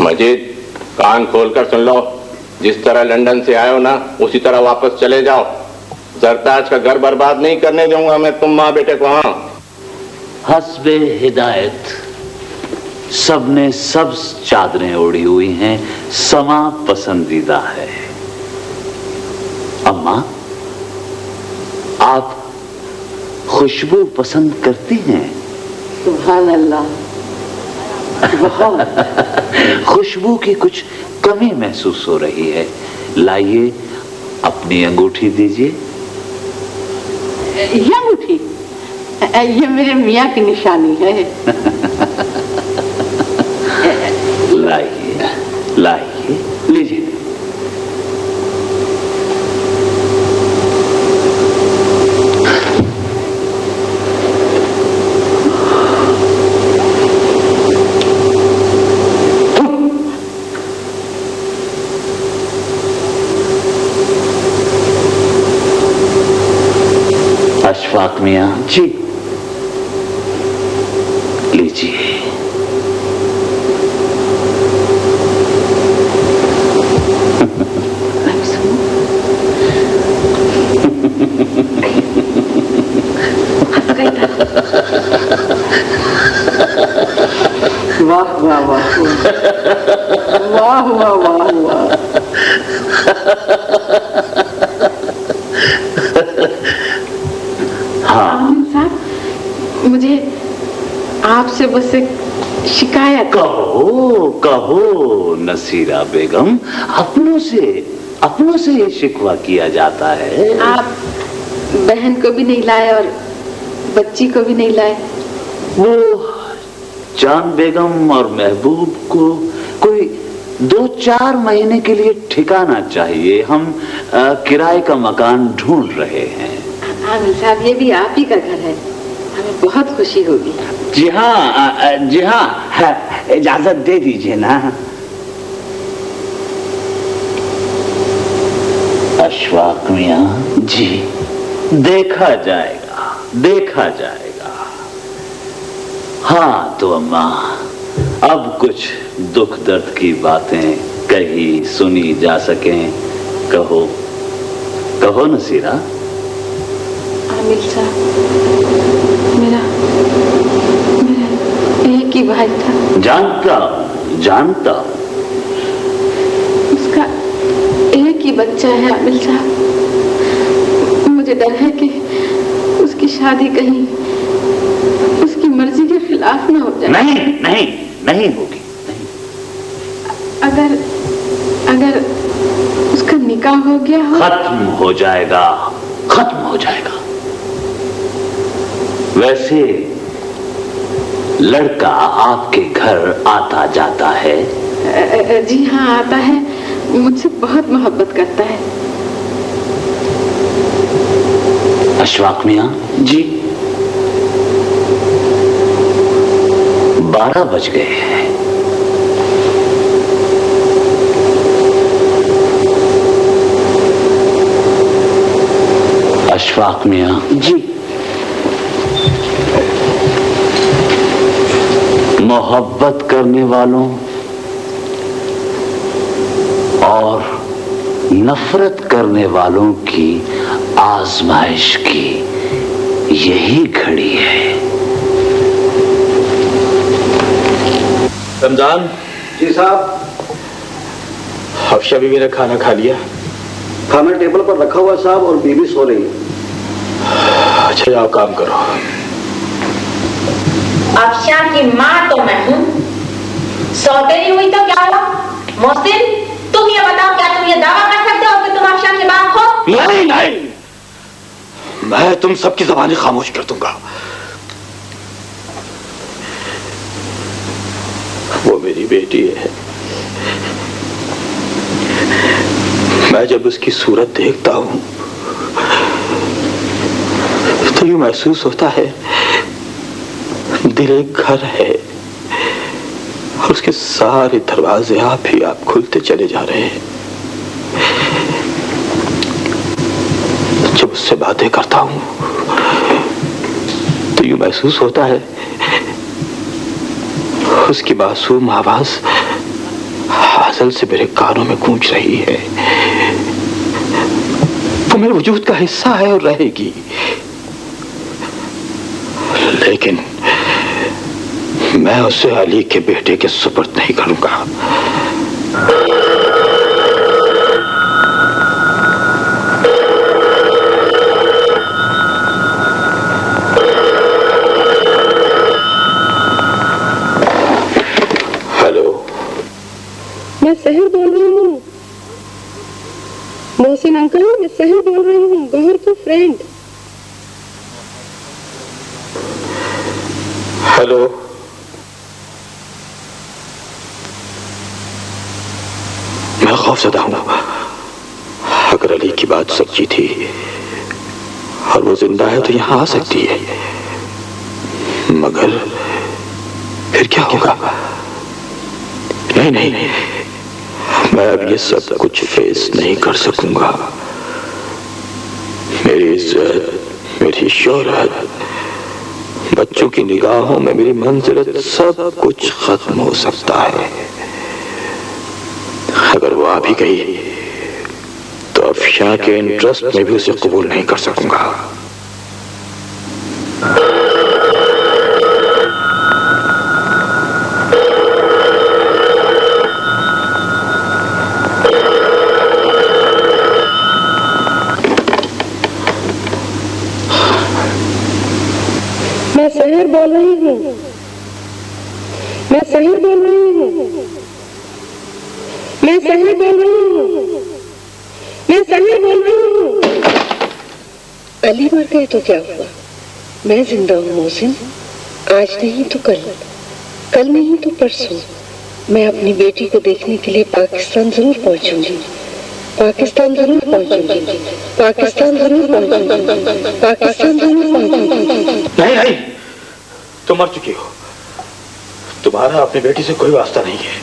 Speaker 11: मजीद, कान खोलकर सुन लो। जिस तरह लंदन से आए हो ना, उसी तरह वापस चले जाओ। जरताज का घर बर्बाद नहीं करने दूंगा मैं तुम माँ बेटे को। हाँ,
Speaker 15: हस्बे हिदायत सबने सब चादरें ओढ़ी हुई हैं, समा पसंदीदा है। अम्मा, आप खुशबू पसंद करती हैं?
Speaker 12: सुभान अल्लाह।
Speaker 15: खुशबू की कुछ कमी महसूस हो रही है। लाइए अपनी अंगूठी दीजिए।
Speaker 12: ये अंगूठी, ये मेरे मियाँ की निशानी है।
Speaker 15: लाइए लाइए, लीजिए। अशफाक मियां जी, लीजिए।
Speaker 12: वाह वाह वाह वाह वाह वाह वाह।
Speaker 15: हाँ
Speaker 12: साहब, मुझे आपसे बस एक शिकायत।
Speaker 15: कहो कहो नसीरा बेगम, अपनों से ये शिकवा किया जाता है।
Speaker 12: आप बहन को भी नहीं लाए और बच्ची को भी नहीं लाए।
Speaker 15: वो जान बेगम और महबूब को कोई 2-4 महीने के लिए ठिकाना चाहिए। हम किराए का मकान ढूंढ रहे हैं।
Speaker 12: आमिर साहब, ये भी आप ही का घर है, हमें बहुत खुशी होगी।
Speaker 15: जी हाँ, इजाजत दे दीजिए ना। अशफाक मियां जी, देखा जाएगा। हाँ तो अम्मा, अब कुछ दुख दर्द की बातें कही सुनी जा सकें, कहो नसीरा।
Speaker 12: आमिर साहब, मेरा एक ही भाई था।
Speaker 15: जानता
Speaker 12: उसका एक ही बच्चा है आमिर साहब। मुझे डर है कि उसकी शादी कहीं उसकी मर्जी के खिलाफ ना हो जाए।
Speaker 15: नहीं होगी।
Speaker 12: अगर उसका निकाह हो गया हो,
Speaker 15: खत्म हो जाएगा। वैसे लड़का आपके घर आता जाता है?
Speaker 12: जी हाँ, आता है। मुझसे बहुत मोहब्बत करता है।
Speaker 15: अशफाक मियां जी, 12 बज गए हैं। अशफाक मियां जी, मोहब्बत करने वालों और नफरत करने वालों की आजमाइश की यही घड़ी है।
Speaker 2: रमजान
Speaker 5: जी साहब।
Speaker 2: हफ्शा बीवी ने खाना खा लिया?
Speaker 5: खाना टेबल पर रखा हुआ साहब, और बीवी सो रही है।
Speaker 2: अच्छा, जाओ काम करो।
Speaker 7: अफशा की माँ तो मैं हूँ, सौतेली हुई तो क्या हुआ? मोहसिन, तुम ये बताओ, क्या तुम ये दावा कर सकते हो कि तुम अफशा के बाप हो?
Speaker 2: नहीं, मैं तुम सबकी ज़बानें खामोश कर दूंगा। वो मेरी बेटी है। मैं जब उसकी सूरत देखता हूं तो यूं महसूस होता है दिल एक घर है और उसके सारे दरवाजे आप ही आप खुलते चले जा रहे हैं। जब उससे बातें करता हूं तो यूं महसूस होता है उसकी मासूम आवाज हासिल से मेरे कानों में गूंज रही है। वो मेरे वजूद का हिस्सा है और रहेगी। लेकिन
Speaker 11: मैं उसे अली के बेटे के सुपुर्द नहीं करूंगा।
Speaker 3: मैं सहर बोल रही हूँ। मोहसिन अंकल, मैं सहर बोल रही हूँ, गौहर की फ्रेंड।
Speaker 2: हेलो,
Speaker 11: मैं खौफज़दा हूं। अगर अली की बात सच्ची थी और वो जिंदा है तो यहां आ सकती है, मगर फिर क्या होगा? नहीं नहीं, मैं अब ये सब कुछ फेस नहीं कर सकूंगा। मेरी इज्जत, मेरी शोहरत, बच्चों की निगाहों में मेरी मंजिलत, सब कुछ खत्म हो सकता है। अगर वो आ भी गई तो अफशा के इंटरेस्ट में भी उसे कबूल नहीं कर सकूंगा।
Speaker 3: मैं सहर बोल रही हूँ। मैं सहर बोल रही हूँ। मैं सहर बोल रही हूँ। मैं सहर बोल रही हूँ। अली मर गए तो क्या हुआ? मैं जिंदा हूँ मोहसिन। आज नहीं तो कल, कल नहीं तो परसों मैं अपनी बेटी को देखने के लिए पाकिस्तान जरूर पहुंचूंगी। पाकिस्तान जरूर पहुंचूंगी। पाकिस्तान जरूर पहुंचूंगी। पाकिस्तान जरूर पहुंचूंगी।
Speaker 2: नहीं नहीं, तुम मर चुकी हो। तुम्हारा अपनी बेटी से कोई वास्ता नहीं है।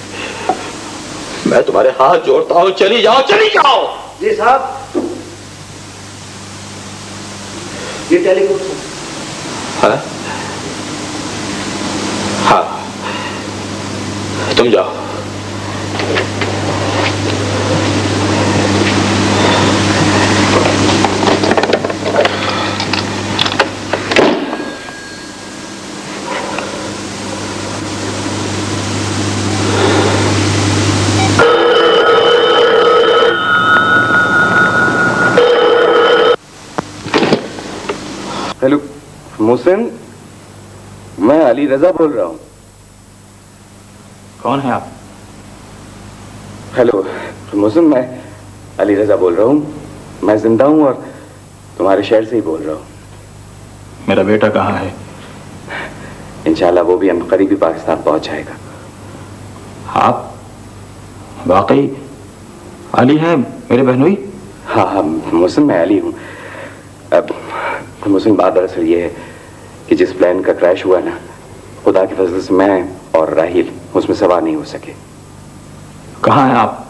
Speaker 2: मैं तुम्हारे हाथ जोड़ता हूं, चली जाओ, चली जाओ।
Speaker 5: जी साहब, ये टेलीफोन।
Speaker 2: हाँ हाँ, तुम जाओ।
Speaker 10: हेलो मोहसिन, मैं अली रजा बोल रहा हूँ।
Speaker 2: कौन है आप?
Speaker 10: हेलो मोहसिन, मैं अली रजा बोल रहा हूँ। मैं जिंदा हूँ और तुम्हारे शहर से ही बोल रहा हूँ।
Speaker 2: मेरा बेटा कहाँ है?
Speaker 10: इंशाल्लाह वो भी अनकरीब ही पाकिस्तान पहुंच जाएगा।
Speaker 2: आप वाकई अली हैं मेरे बहनोई?
Speaker 10: हाँ हाँ मोहसिन, मैं अली हूँ। अब मोहसिन, बात दरअसल ये है कि जिस प्लेन का क्रैश हुआ ना, खुदा के फजल से मैं और राहिल उसमें सवार नहीं हो सके।
Speaker 2: कहाँ हैं आप?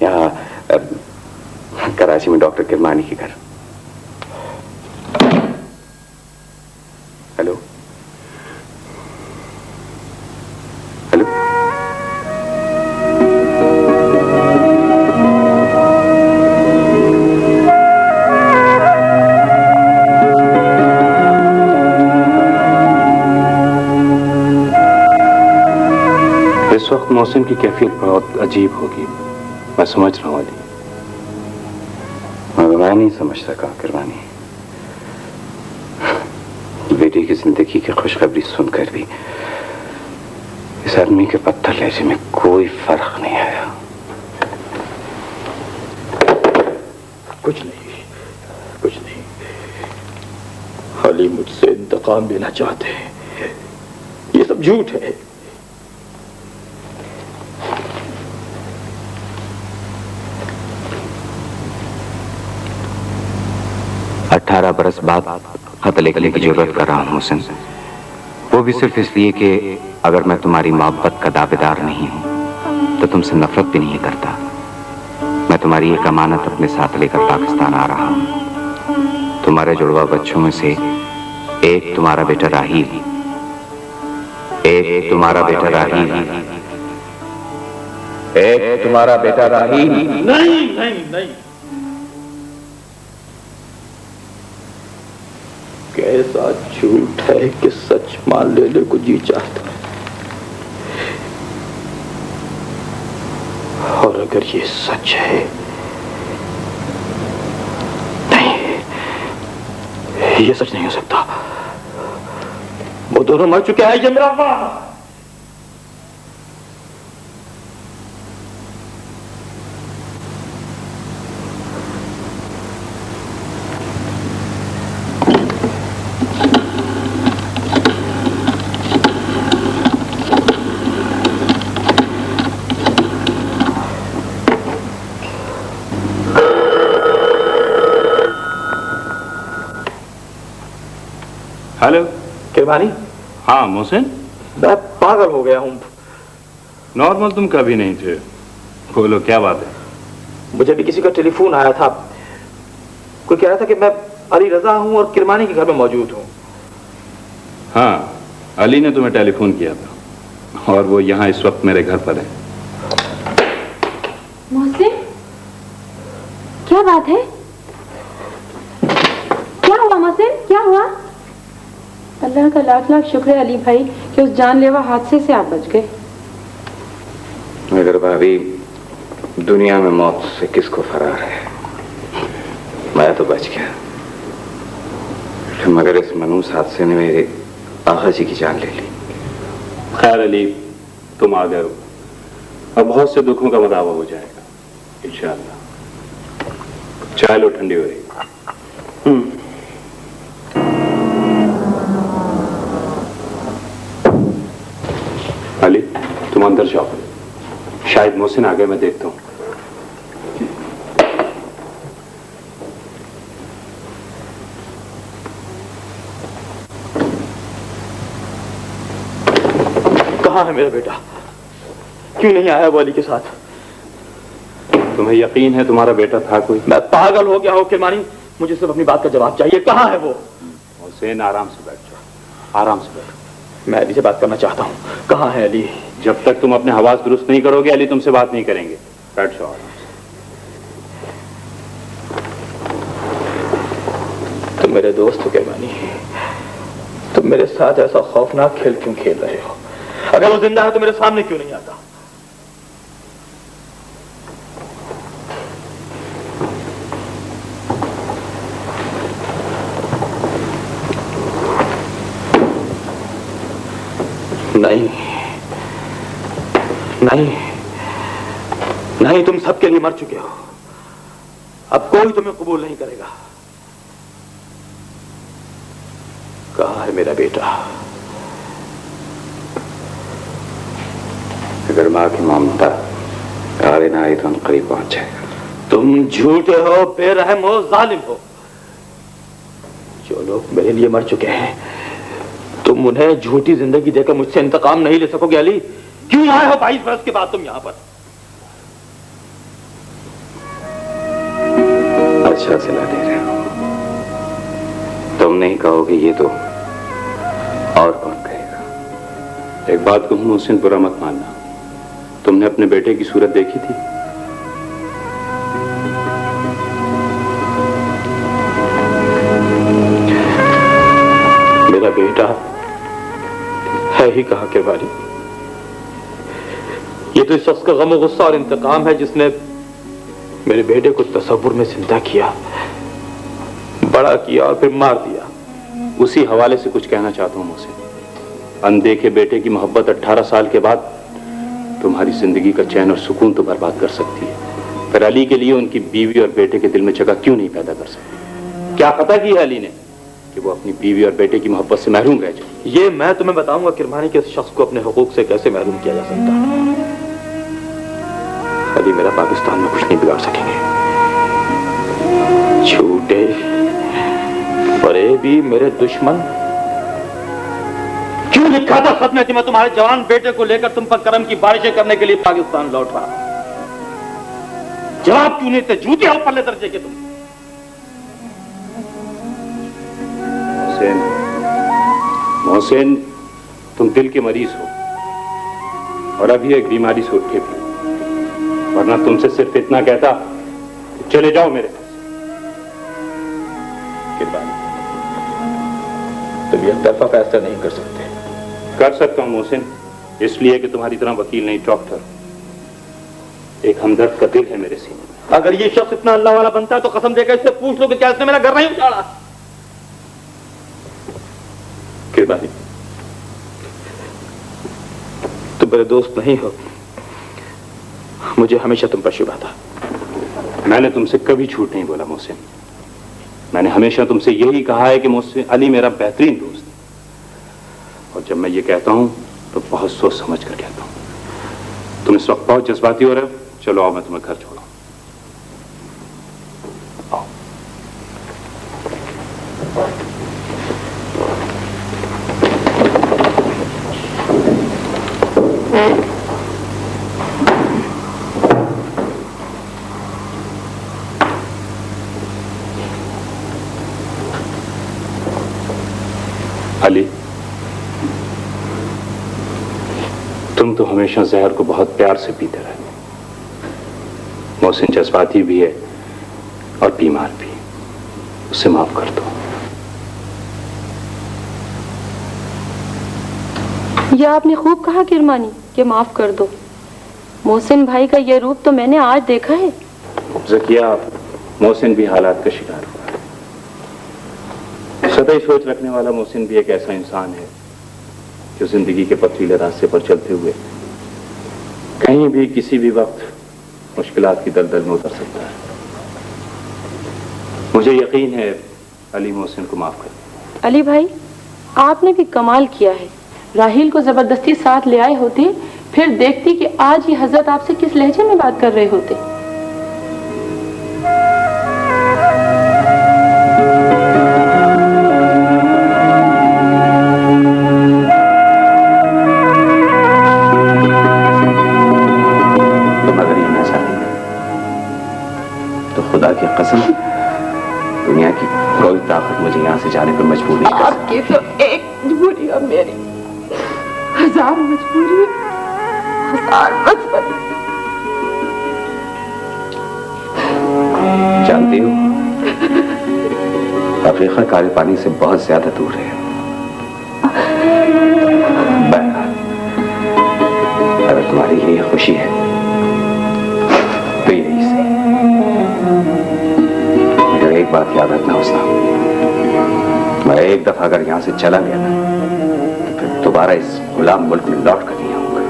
Speaker 10: यहाँ कराची में डॉक्टर किरमानी के घर। हेलो हेलो, इस वक्त मोहसिन की कैफियत बहुत अजीब होगी, मैं समझ रहा हूँ अली। मगर मैं नहीं समझ सका किरमानी। बेटी की जिंदगी की खुशखबरी सुनकर भी इस आदमी के पत्थर लहजे में कोई फर्क नहीं आया।
Speaker 2: कुछ नहीं, कुछ नहीं। अली मुझसे इंतकाम लेना चाहते हैं। ये सब झूठ है।
Speaker 16: 18 बरस बाद खत लिखने की जरूरत कर रहा हूँ मोहसिन, वो भी सिर्फ इसलिए कि अगर मैं तुम्हारी मोहब्बत का दावेदार नहीं हूँ तो तुमसे नफरत भी नहीं करता। मैं तुम्हारी एक अमानत अपने साथ लेकर पाकिस्तान आ रहा हूँ। तुम्हारे जुड़वा बच्चों में से एक तुम्हारा बेटा राहील, एक तुम्हारा बेटा राहील, एक तुम्हारा बेटा राहील।
Speaker 2: नहीं नहीं नहीं, कैसा झूठ है कि सच मान लेने को जी चाहता है। और अगर ये सच है, नहीं, ये सच नहीं हो सकता। वो दोनों मर चुके हैं, ये मेरा वादा।
Speaker 11: हेलो
Speaker 2: किरमानी।
Speaker 11: हाँ मोहसिन,
Speaker 2: मैं पागल हो गया हूँ।
Speaker 11: नॉर्मल तुम कभी नहीं थे। बोलो क्या बात है?
Speaker 2: मुझे भी किसी का टेलीफोन आया था, कोई कह रहा था कि मैं अली रजा हूँ और किरमानी के घर में मौजूद हूँ।
Speaker 11: हाँ, अली ने तुम्हें टेलीफोन किया था और वो यहाँ इस वक्त मेरे घर पर है।
Speaker 6: मोहसिन, क्या बात है? क्या हुआ मोहसिन, क्या हुआ?
Speaker 3: अल्लाह का लाख लाख शुक्र है अली भाई कि उस जानलेवा हादसे से आप बच गए।
Speaker 16: मगर भाभी, दुनिया में मौत से किसको फरार है? मैं तो बच गया, मगर इस मनूस हादसे ने मेरे आका जी की जान ले ली।
Speaker 11: खैर अली, तुम आ गए हो, अब बहुत से दुखों का मदावा हो जाएगा इंशाअल्लाह। चाय लो, ठंडी हो रही। अली, तुम अंदर जाओ, शायद मोहसिन आ गए, मैं देखता हूँ।
Speaker 2: कहाँ है मेरा बेटा? क्यों नहीं आया वो अली के साथ?
Speaker 11: तुम्हें यकीन है तुम्हारा बेटा था कोई?
Speaker 2: मैं पागल हो गया हूँ किरमानी, मुझे सिर्फ अपनी बात का जवाब चाहिए। कहाँ है वो?
Speaker 11: मोहसिन, आराम से बैठ जाओ, आराम से बैठो।
Speaker 2: मैं अली से बात करना चाहता हूँ। कहाँ है अली?
Speaker 11: जब तक तुम अपने हवास दुरुस्त नहीं करोगे, अली तुमसे बात नहीं करेंगे। बैठ जाओ।
Speaker 2: तुम मेरे दोस्त हो किरमानी, तुम मेरे साथ ऐसा खौफनाक खेल क्यों खेल रहे हो? अगर वो जिंदा है तो मेरे सामने क्यों नहीं आता? नहीं नहीं नहीं, तुम सबके लिए मर चुके हो, अब कोई तुम्हें कबूल नहीं करेगा। कहाँ है मेरा बेटा?
Speaker 16: अगर माँ की ममता आड़े ना आई तो हम करीब पहुंच जाएगा।
Speaker 2: तुम झूठे हो, बेरहम हो, जालिम हो। जो लोग मेरे लिए मर चुके हैं, तुम उन्हें झूठी जिंदगी देकर मुझसे इंतकाम नहीं ले सकोगे। अली, क्यों आए हो 22 वर्ष के बाद तुम यहाँ पर?
Speaker 16: अच्छा सिला दे रहे हो। तुम नहीं कहोगे ये तो और कौन कहेगा?
Speaker 11: एक बात कहूं मोहसिन, बुरा मत मानना, तुमने अपने बेटे की सूरत देखी थी?
Speaker 2: मेरा बेटा है ही कहाँ के वाली? ये तो इस शख्स का गम, गुस्सा और इंतकाम है जिसने मेरे बेटे को तसव्वुर में जिंदा किया, बड़ा किया और फिर मार दिया।
Speaker 11: उसी हवाले से कुछ कहना चाहता हूं मोहसिन। अनदेखे बेटे की मोहब्बत 18 साल के बाद तुम्हारी जिंदगी का चैन और सुकून तो बर्बाद कर सकती है, फिर अली के लिए उनकी बीवी और बेटे के दिल में जगह क्यों नहीं पैदा कर सकती? क्या पता की है अली ने कि वो अपनी बीवी और बेटे की मोहब्बत से महरूम रह जाए?
Speaker 2: ये मैं तुम्हें बताऊंगा किरमानी के इस शख्स को अपने हुकूक से कैसे महरूम किया जा सकता है। अली मेरा पाकिस्तान में कुछ नहीं बिगाड़ सकेंगे। झूठे फरेबी मेरे दुश्मन। क्यों लिखा था खत में कि मैं तुम्हारे जवान बेटे को लेकर तुम पर करम की बारिशें करने के लिए पाकिस्तान लौट रहा? जवाब क्यों नहीं थे? झूठे हो पल्ले दर्जे के तुम।
Speaker 11: मोहसिन, तुम दिल के मरीज हो और अभी एक बीमारी से उठे भी, वरना तुमसे सिर्फ इतना कहता कि चले जाओ मेरे घर से।
Speaker 2: तुम एक तरफा फैसला नहीं कर सकते।
Speaker 11: कर सकता हूं मोहसिन, इसलिए कि तुम्हारी तरह वकील नहीं, डॉक्टर। एक हमदर्द का दिल है मेरे सीने में।
Speaker 2: अगर ये शख्स इतना अल्लाह वाला बनता है तो कसम देकर इससे पूछ लो कि क्या इसने मेरा घर नहीं उजाड़ा। किरबानी, तुम मेरे दोस्त नहीं हो, मुझे हमेशा तुम पर शुबा था।
Speaker 11: मैंने तुमसे कभी झूठ नहीं बोला मोहसिन। मैंने हमेशा तुमसे यही कहा है कि मोहसिन अली मेरा बेहतरीन दोस्त है, और जब मैं ये कहता हूं तो बहुत सोच समझ कर कहता हूं। तुम इस वक्त बहुत जज्बाती हो रहे हो, चलो आओ मैं तुम्हें घर छोड़ाऊं। अली, तुम तो हमेशा जहर को बहुत प्यार से पीते रहे। मोहसिन जज्बाती भी है और बीमार भी, उसे माफ कर दो।
Speaker 6: यह आपने खूब कहा किरमानी कि माफ कर दो। मोहसिन भाई का यह रूप तो मैंने आज देखा है।
Speaker 11: ज़किया, मोहसिन भी हालात का शिकार हुआ है। सदैव सोच रखने वाला मोहसिन भी एक ऐसा इंसान है जो जिंदगी के पथरीले रास्ते पर चलते हुए कहीं भी किसी भी वक्त मुश्किलात की दलदल में उतर सकता है। मुझे यकीन है अली मोहसिन को माफ कर।
Speaker 6: अली भाई, आपने भी कमाल किया है। राहिल को जबरदस्ती साथ ले आए होते, फिर देखती कि आज ये हजरत आपसे किस लहजे में बात कर रहे होते।
Speaker 16: खुदा की कसम, दुनिया की कोई ताकत मुझे यहाँ से जाने पर मजबूर नहीं कर सकती।
Speaker 3: आपकी तो एक मजबूरी है मेरी, हजार मजबूरी, हजार मजबूरी।
Speaker 16: जानती हो, अफ्रीका काले पानी से बहुत ज्यादा दूर है। बहरहाल, अगर तुम्हारी ये खुशी है तो यही सही। मगर एक बात याद रखना हुस्ना, मैं एक दफा अगर यहां से चला गया तो फिर दोबारा इस गुलाम मुल्क में लौट कर नहीं आऊंगा।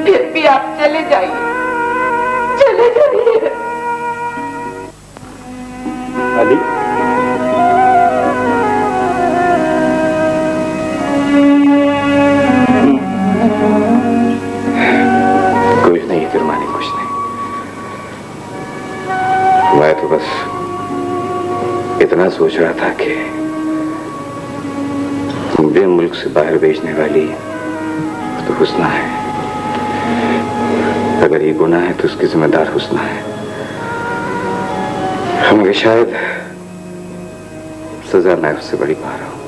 Speaker 3: फिर भी आप चले जाइए, चले जाइए।
Speaker 11: अली,
Speaker 16: कुछ नहीं किरमानी, कुछ नहीं। मैं तो बस इतना सोच रहा था कि बे मुल्क से बाहर भेजने वाली तो हुस्ना है। अगर ये गुनाह है तो उसकी जिम्मेदार हुस्ना है। मगर शायद सजा मैं उससे बड़ी पा रहा हूं।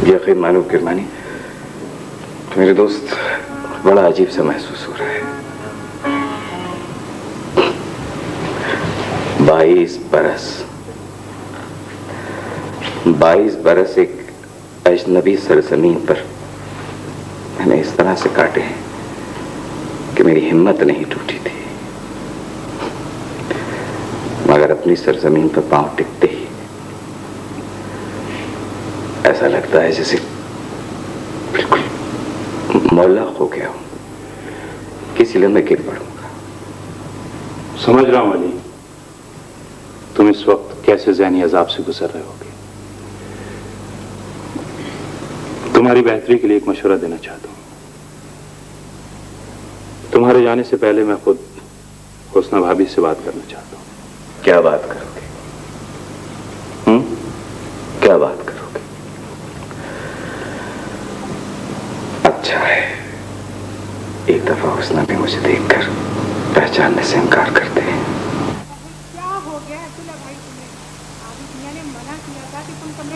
Speaker 16: यकीन मानो किरमानी, मेरे दोस्त, बड़ा अजीब सा महसूस हो रहा है। 22 बरस एक अजनबी सरजमीन पर मैंने इस तरह से काटे हैं कि मेरी हिम्मत नहीं टूटी थी, मगर अपनी सरजमीन पर पांव टिकते ही ऐसा लगता है जैसे बिल्कुल मुअल्लक हो गया हूं, किसी लम्हे गिर पड़ूंगा।
Speaker 11: समझ रहा हूं अली, तुम इस वक्त कैसे ज़हनी अजाब से गुजर रहे होगे। तुम्हारी बेहतरी के लिए एक मशवरा देना चाहता हूं। तुम्हारे जाने से पहले मैं खुद हुस्ना भाभी से बात करना चाहता हूं।
Speaker 16: क्या बात करोगे? क्या बात करोगे? अच्छा है, एक दफा हुस्ना भी मुझे देखकर पहचानने से इनकार करते हैं।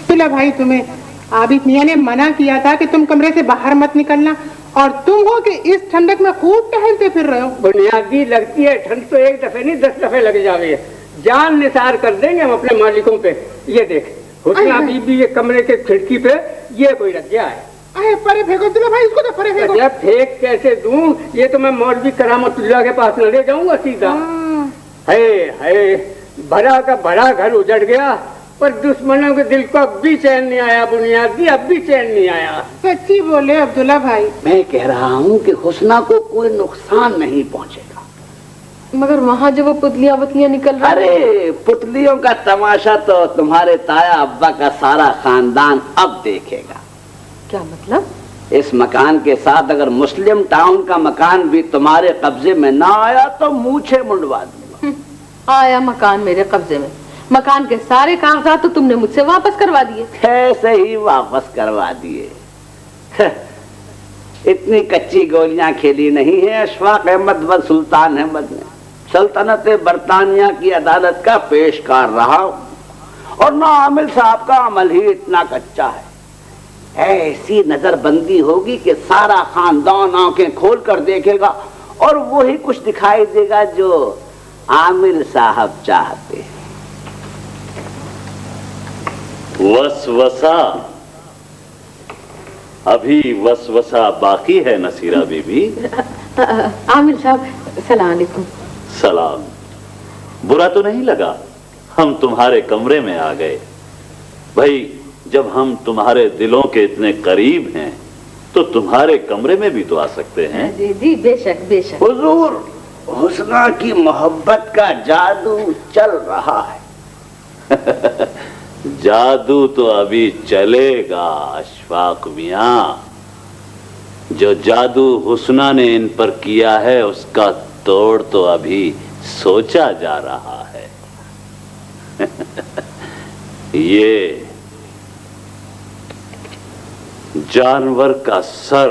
Speaker 17: सुला भाई, तुम्हें आबिद मियां ने मना किया था कि तुम कमरे से बाहर मत निकलना, और तुम हो कि इस ठंडक में खूब टहलते फिर रहे हो।
Speaker 5: बुनियादी लगती है ठंड तो एक दफे नहीं 10 दफे लग जावे। जान निसार कर देंगे हम अपने मालिकों पे। ये देख,
Speaker 18: हुस्ना बीबी ये कमरे के खिड़की पे ये कोई रख गया है।
Speaker 17: अरे परे फेंको अब्दुल्ला भाई, इसको तो परे फेंको।
Speaker 18: अरे फेंक कैसे दूं? ये तो मैं मौलवी करामतुल्लाह के पास न ले जाऊंगा सीधा। है भरा का भरा घर उजड़ गया, पर दुश्मनों के दिल को अब भी चैन नहीं आया। बुनियादी अब भी चैन नहीं आया।
Speaker 17: सच्ची बोले अब्दुल्ला भाई।
Speaker 15: मैं कह रहा हूँ कि हुस्ना को कोई नुकसान नहीं पहुँचेगा।
Speaker 6: मगर वहाँ जो वो पुतलियाँ वतलियाँ निकल रही।
Speaker 15: अरे पुतलियों का तमाशा तो तुम्हारे ताया अब्बा का सारा खानदान अब देखेगा।
Speaker 6: क्या मतलब?
Speaker 15: इस मकान के साथ अगर मुस्लिम टाउन का मकान भी तुम्हारे कब्जे में ना आया तो मूछे मुंडवा दूंगा।
Speaker 6: आया मकान मेरे कब्जे में, मकान के सारे कागजात तो तुमने मुझसे वापस करवा दिए।
Speaker 15: ऐसे ही वापस करवा दिए। इतनी कच्ची गोलियां खेली नहीं है अशफाक अहमद व सुल्तान अहमद ने। सल्तनत बरतानिया की अदालत का पेशकार रहा और ना आमिल साहब का अमल ही इतना कच्चा है। ऐसी नजरबंदी होगी कि सारा खानदान आंखें खोल कर देखेगा और वही कुछ दिखाई देगा जो आमिल साहब चाहते हैं। वसवसा, अभी वसवसा बाकी है नसीरा बीबी।
Speaker 6: आमिर साहब सलाम अलैकुम।
Speaker 15: सलाम। बुरा तो नहीं लगा हम तुम्हारे कमरे में आ गए? भाई जब हम तुम्हारे दिलों के इतने करीब हैं तो तुम्हारे कमरे में भी तो आ सकते हैं।
Speaker 6: जी जी बेशक बेशक।
Speaker 15: हुजूर, हुस्ना की मोहब्बत का जादू चल रहा है। जादू तो अभी चलेगा अशफाक मियां। जो जादू हुस्ना ने इन पर किया है उसका तोड़ तो अभी सोचा जा रहा है। ये जानवर का सर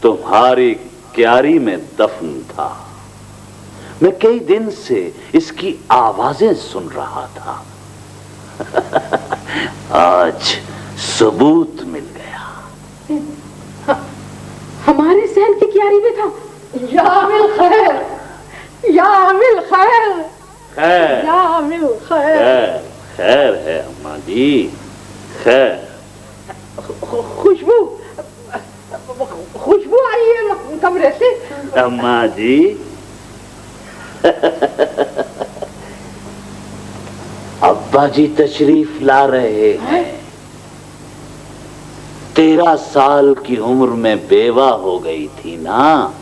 Speaker 15: तुम्हारी क्यारी में दफन था। मैं कई दिन से इसकी आवाजें सुन रहा था। आज सबूत मिल गया।
Speaker 6: हमारे सहन की क्यारी में था। या आमिल खैर, या आमिल खैर,
Speaker 15: खैर,
Speaker 6: या आमिल खैर।
Speaker 15: खैर खैर है अम्मा जी, खैर।
Speaker 6: खुशबू खुशबू आई है कमरे से।
Speaker 15: अम्मा जी अब्बा जी तशरीफ ला रहे हैं। 13 साल की उम्र में बेवा हो गई थी ना,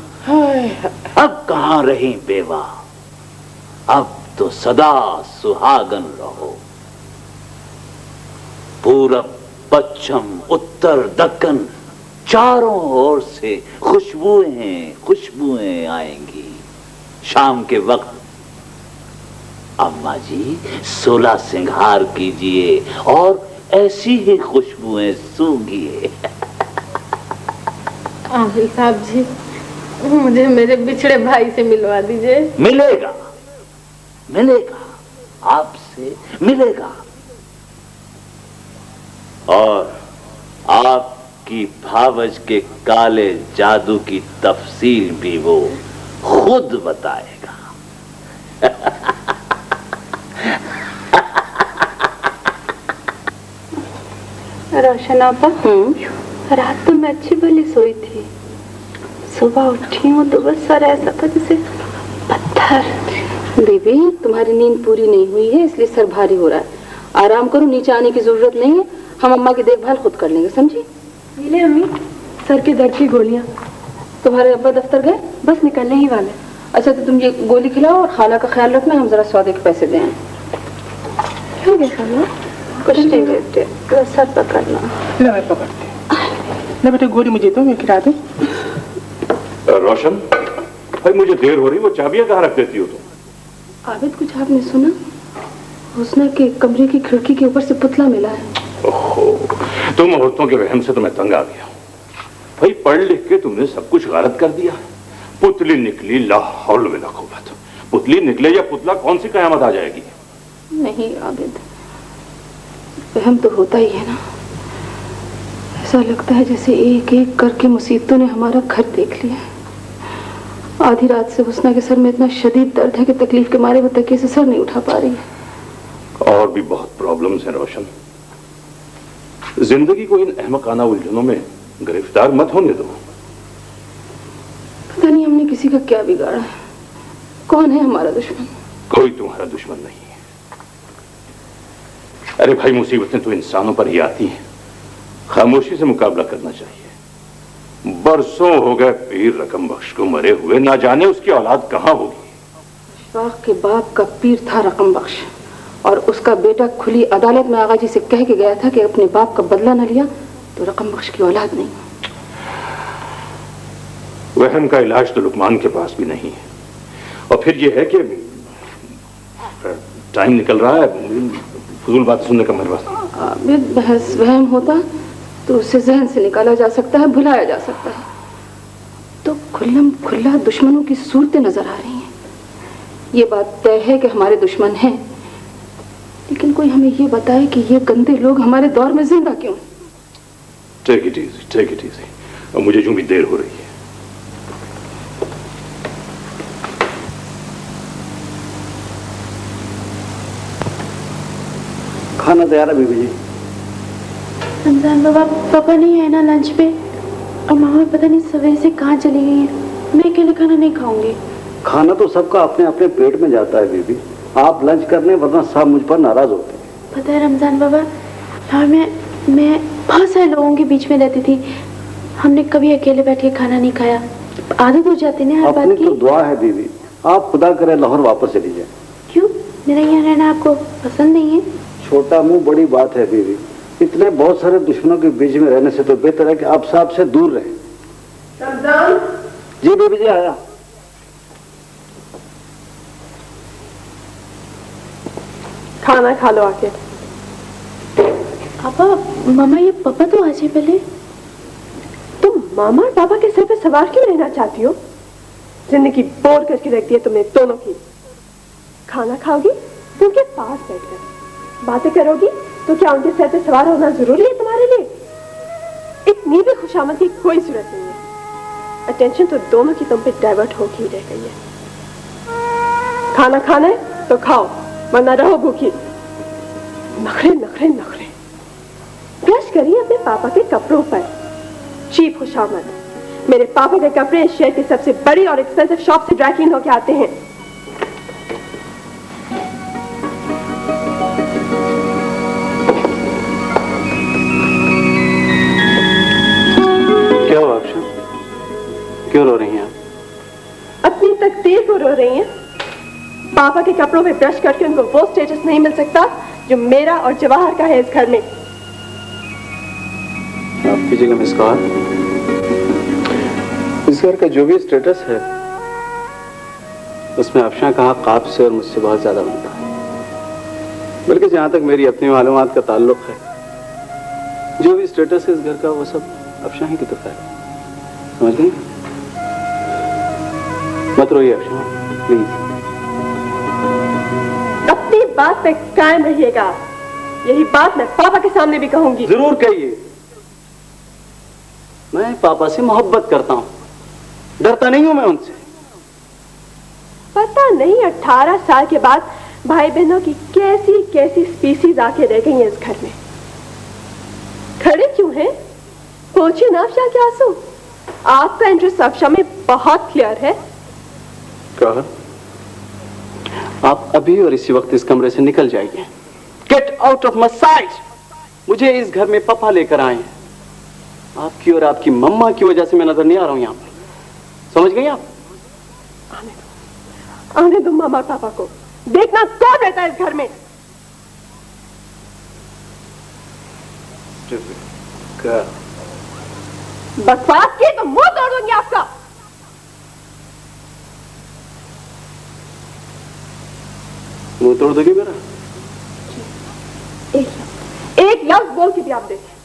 Speaker 15: अब कहाँ रही बेवा। अब तो सदा सुहागन रहो। पूरब पश्चिम उत्तर दक्कन चारों ओर से खुशबुएं आएंगी। शाम के वक्त अम्मा जी 16 सिंगार कीजिए और ऐसी ही खुशबुएं सूंघिए।
Speaker 6: आमिल साहब जी, मुझे मेरे बिछड़े भाई से मिलवा दीजिए।
Speaker 15: मिलेगा, मिलेगा, आपसे मिलेगा। और आपकी भावज के काले जादू की तफसील भी वो खुद बताएगा।
Speaker 3: रोशन आपा, रात तो मैं अच्छी भली सोई थी। सुबह उठी हूँ तो बस सर ऐसा था जैसे पत्थर। बेबी तुम्हारी नींद पूरी नहीं हुई है इसलिए सर भारी हो रहा है। आराम करो, नीचे आने की जरूरत नहीं है। हम अम्मा की देखभाल खुद कर लेंगे, समझी?
Speaker 6: ले अम्मी, सर के दर्द की गोलियां।
Speaker 3: तुम्हारे अब्बा दफ्तर गए?
Speaker 6: बस निकलने ही वाले।
Speaker 3: अच्छा तो तुम ये गोली खिलाओ और खाला का ख्याल रखना। हम जरा सौदे के पैसे दें।
Speaker 6: क्या गया खाला?
Speaker 3: कुछ नहीं बेटे, सर पकड़ना।
Speaker 17: ले मैं पकड़ते। ले बेटे गोली मुझे दो, मैं खिला दूं।
Speaker 4: रोशन भाई मुझे देर हो रही, वो चाबियां कहाँ रख देती हो तुम?
Speaker 3: आबिद कुछ आपने सुना? हुस्ना के कमरे की खिड़की के ऊपर से पुतला मिला है।
Speaker 4: ओहो, तुम औरतों के वहम से तो मैं तंग आ गया। भाई पढ़ लिख के तुमने सब कुछ गलत कर दिया। पुतली निकली, ला हौल वला कुव्वत। पुतली निकले या पुतला, कौन सी कयामत आ जाएगी?
Speaker 3: नहीं आबिद, वहम तो होता ही है ना। ऐसा लगता है जैसे एक एक करके मुसीबतों ने हमारा घर देख लिया। आधी रात से हुस्ना के सर में इतना शदीद दर्द है कि तकलीफ के मारे वो तकिए से सर नहीं उठा पा रही है।
Speaker 4: और भी बहुत प्रॉब्लम्स हैं रोशन। जिंदगी को इन अहमकाना उलझनों में गिरफ्तार मत होने दो।
Speaker 3: पता नहीं हमने किसी का क्या बिगाड़ा है। कौन है हमारा दुश्मन?
Speaker 4: कोई तुम्हारा दुश्मन नहीं है। अरे भाई, मुसीबतें तो इंसानों पर ही आती हैं, खामोशी से मुकाबला करना चाहिए। बरसों हो गए पीर रकम बख्श को मरे हुए, ना जाने उसकी औलाद कहां होगी।
Speaker 3: अशफाक के बाप का पीर था रकम बख्श, और उसका बेटा खुली अदालत में आगा जी से कह के गया था कि अपने बाप का बदला न लिया तो रकम बख्श की औलाद नहीं।
Speaker 4: वहम का इलाज तो लुकमान के पास भी नहीं है। और फिर यह है कि टाइम निकल रहा है, फजूल बात सुनने का मेरे पास।
Speaker 3: बहस वहम होता तो उसे जहन से निकाला जा सकता है, भुलाया जा सकता है। तो खुल्लम खुल्ला दुश्मनों की सूरतें नजर आ रही हैं। ये बात तय है कि हमारे दुश्मन हैं, लेकिन कोई हमें ये बताए कि ये गंदे लोग हमारे दौर में जिंदा क्यों?
Speaker 4: Take it easy, take it easy. अब मुझे यूं भी देर हो रही है।
Speaker 5: खाना तैयार है बीबी जी।
Speaker 19: रमजान बाबा, पापा नहीं है ना लंच पे, और मामा पता नहीं सवेरे से कहाँ चली गई है। मैं अकेले खाना नहीं खाऊंगी।
Speaker 5: खाना तो सबका अपने अपने पेट में जाता है बीबी। आप लंच करने, वरना सब मुझ पर नाराज होते हैं।
Speaker 19: पता है रमजान बाबा, और मैं बहुत सारे लोगों के बीच में रहती थी, हमने कभी अकेले बैठ के खाना नहीं खाया। आदत हो जाती है हर बात की।
Speaker 5: तो दुआ है बीबी, आप खुदा करे लाहौर वापस चली जाए।
Speaker 19: क्यों? मेरा यहाँ रहना आपको पसंद नहीं है?
Speaker 5: छोटा मुंह बड़ी बात है बीबी। इतने बहुत सारे दुश्मनों के बीच में रहने से तो बेहतर है कि आप साहब से दूर रहें। जी बीबी जी, आया।
Speaker 6: खाना खा लो आके।
Speaker 19: पापा, मामा, ये पापा तो आ जाए पहले।
Speaker 6: तुम मामा और पापा के सिर पे सवार क्यों रहना चाहती हो? जिंदगी बोर करके रख दी है तुमने दोनों की। खाना खाओगी तो उनके पास बैठकर बातें करोगी, तो क्या उनके सिर पे सवार होना जरूरी है तुम्हारे लिए? इतनी भी खुशामद की कोई जरूरत नहीं है। अटेंशन तो दोनों की तुम पे डाइवर्ट होके ही रह गई है। खाना खाना है तो खाओ, वरना रहो भूखी। नखरे नखरे नखरे। ब्रश करिए अपने पापा के कपड़ों पर। चीप खुशामद। मेरे पापा के कपड़े शहर की सबसे बड़ी और एक्सपेंसिव शॉप से ड्राई क्लीन होके आते हैं।
Speaker 5: क्या हुआ अफशा? क्यों रो रही हैं आप?
Speaker 6: अपनी तकदीर को रो रही हैं। पापा के कपड़ों पे ब्रश करके उनको वो स्टेटस नहीं मिल सकता जो मेरा और जवाहर का है इस घर में।
Speaker 10: आप कीजिएगा मिस कॉल। इस घर का जो भी स्टेटस है उसमें अफशा का हक आपसे और मुझसे बहुत ज्यादा बनता है। बल्कि जहां तक मेरी अपनी मालूमात का ताल्लुक है, जो भी स्टेटस है इस घर का वो सब अफशा ही की तरफ है। समझ गई? मत रोइए अफशा, प्लीज।
Speaker 6: अपनी बात पे कायम रहिएगा। यही बात मैं पापा के सामने भी कहूंगी।
Speaker 10: जरूर कहिए। मैं पापा से मोहब्बत करता हूं, डरता नहीं हूं मैं उनसे।
Speaker 6: पता नहीं 18 साल के बाद भाई बहनों की कैसी कैसी स्पीसीज आके रह गई हैं इस घर में। खड़े क्यों हैं? पोंछिए ना अफशा के आंसू। आपका इंटरेस्ट अफशा में बहुत क्लियर है।
Speaker 10: कहा? आप अभी और इसी वक्त इस कमरे से निकल जाइए। Get out of my site. मुझे इस घर में पापा लेकर आए हैं। आपकी और आपकी मम्मा की वजह से मैं नजर नहीं आ रहा हूं यहां पर। समझ गई आप?
Speaker 6: आने दो मामा और पापा को। देखना कौन रहता है इस घर में। बकवास की तो मुंह तोड़ दूंगी आपका।
Speaker 10: मुंह तोड़ दोगी मेरा?
Speaker 6: एक लफ्ज बोल के भी आप देखें।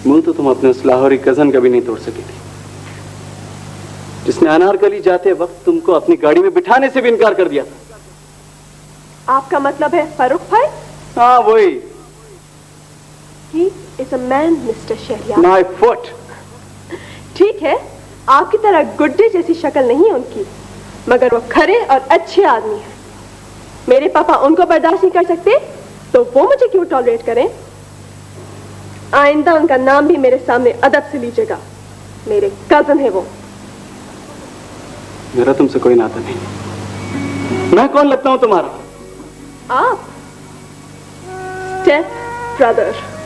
Speaker 10: मुंह तो तुम अपने उस लाहौरी कजन का भी नहीं तोड़ सकी थी, जिसने अनारकली जाते वक्त तुमको अपनी गाड़ी में बिठाने से भी इनकार कर दिया था।
Speaker 6: आपका मतलब है फारूक भाई?
Speaker 10: हाँ वही।
Speaker 6: He is a man, Mr. Shahryar.
Speaker 10: My foot।
Speaker 6: ठीक है, आपकी तरह गुड्डे जैसी शक्ल नहीं है उनकी, मगर वो खरे और अच्छे आदमी हैं। मेरे पापा उनको बर्दाश्त नहीं कर सकते तो वो मुझे क्यों टॉलरेट करें? आइंदा उनका नाम भी मेरे सामने अदब से लीजिएगा। मेरे कजन है वो।
Speaker 10: मेरा तुमसे कोई नाता नहीं। मैं कौन लगता हूं तुम्हारा?
Speaker 6: आप स्टेप ब्रदर।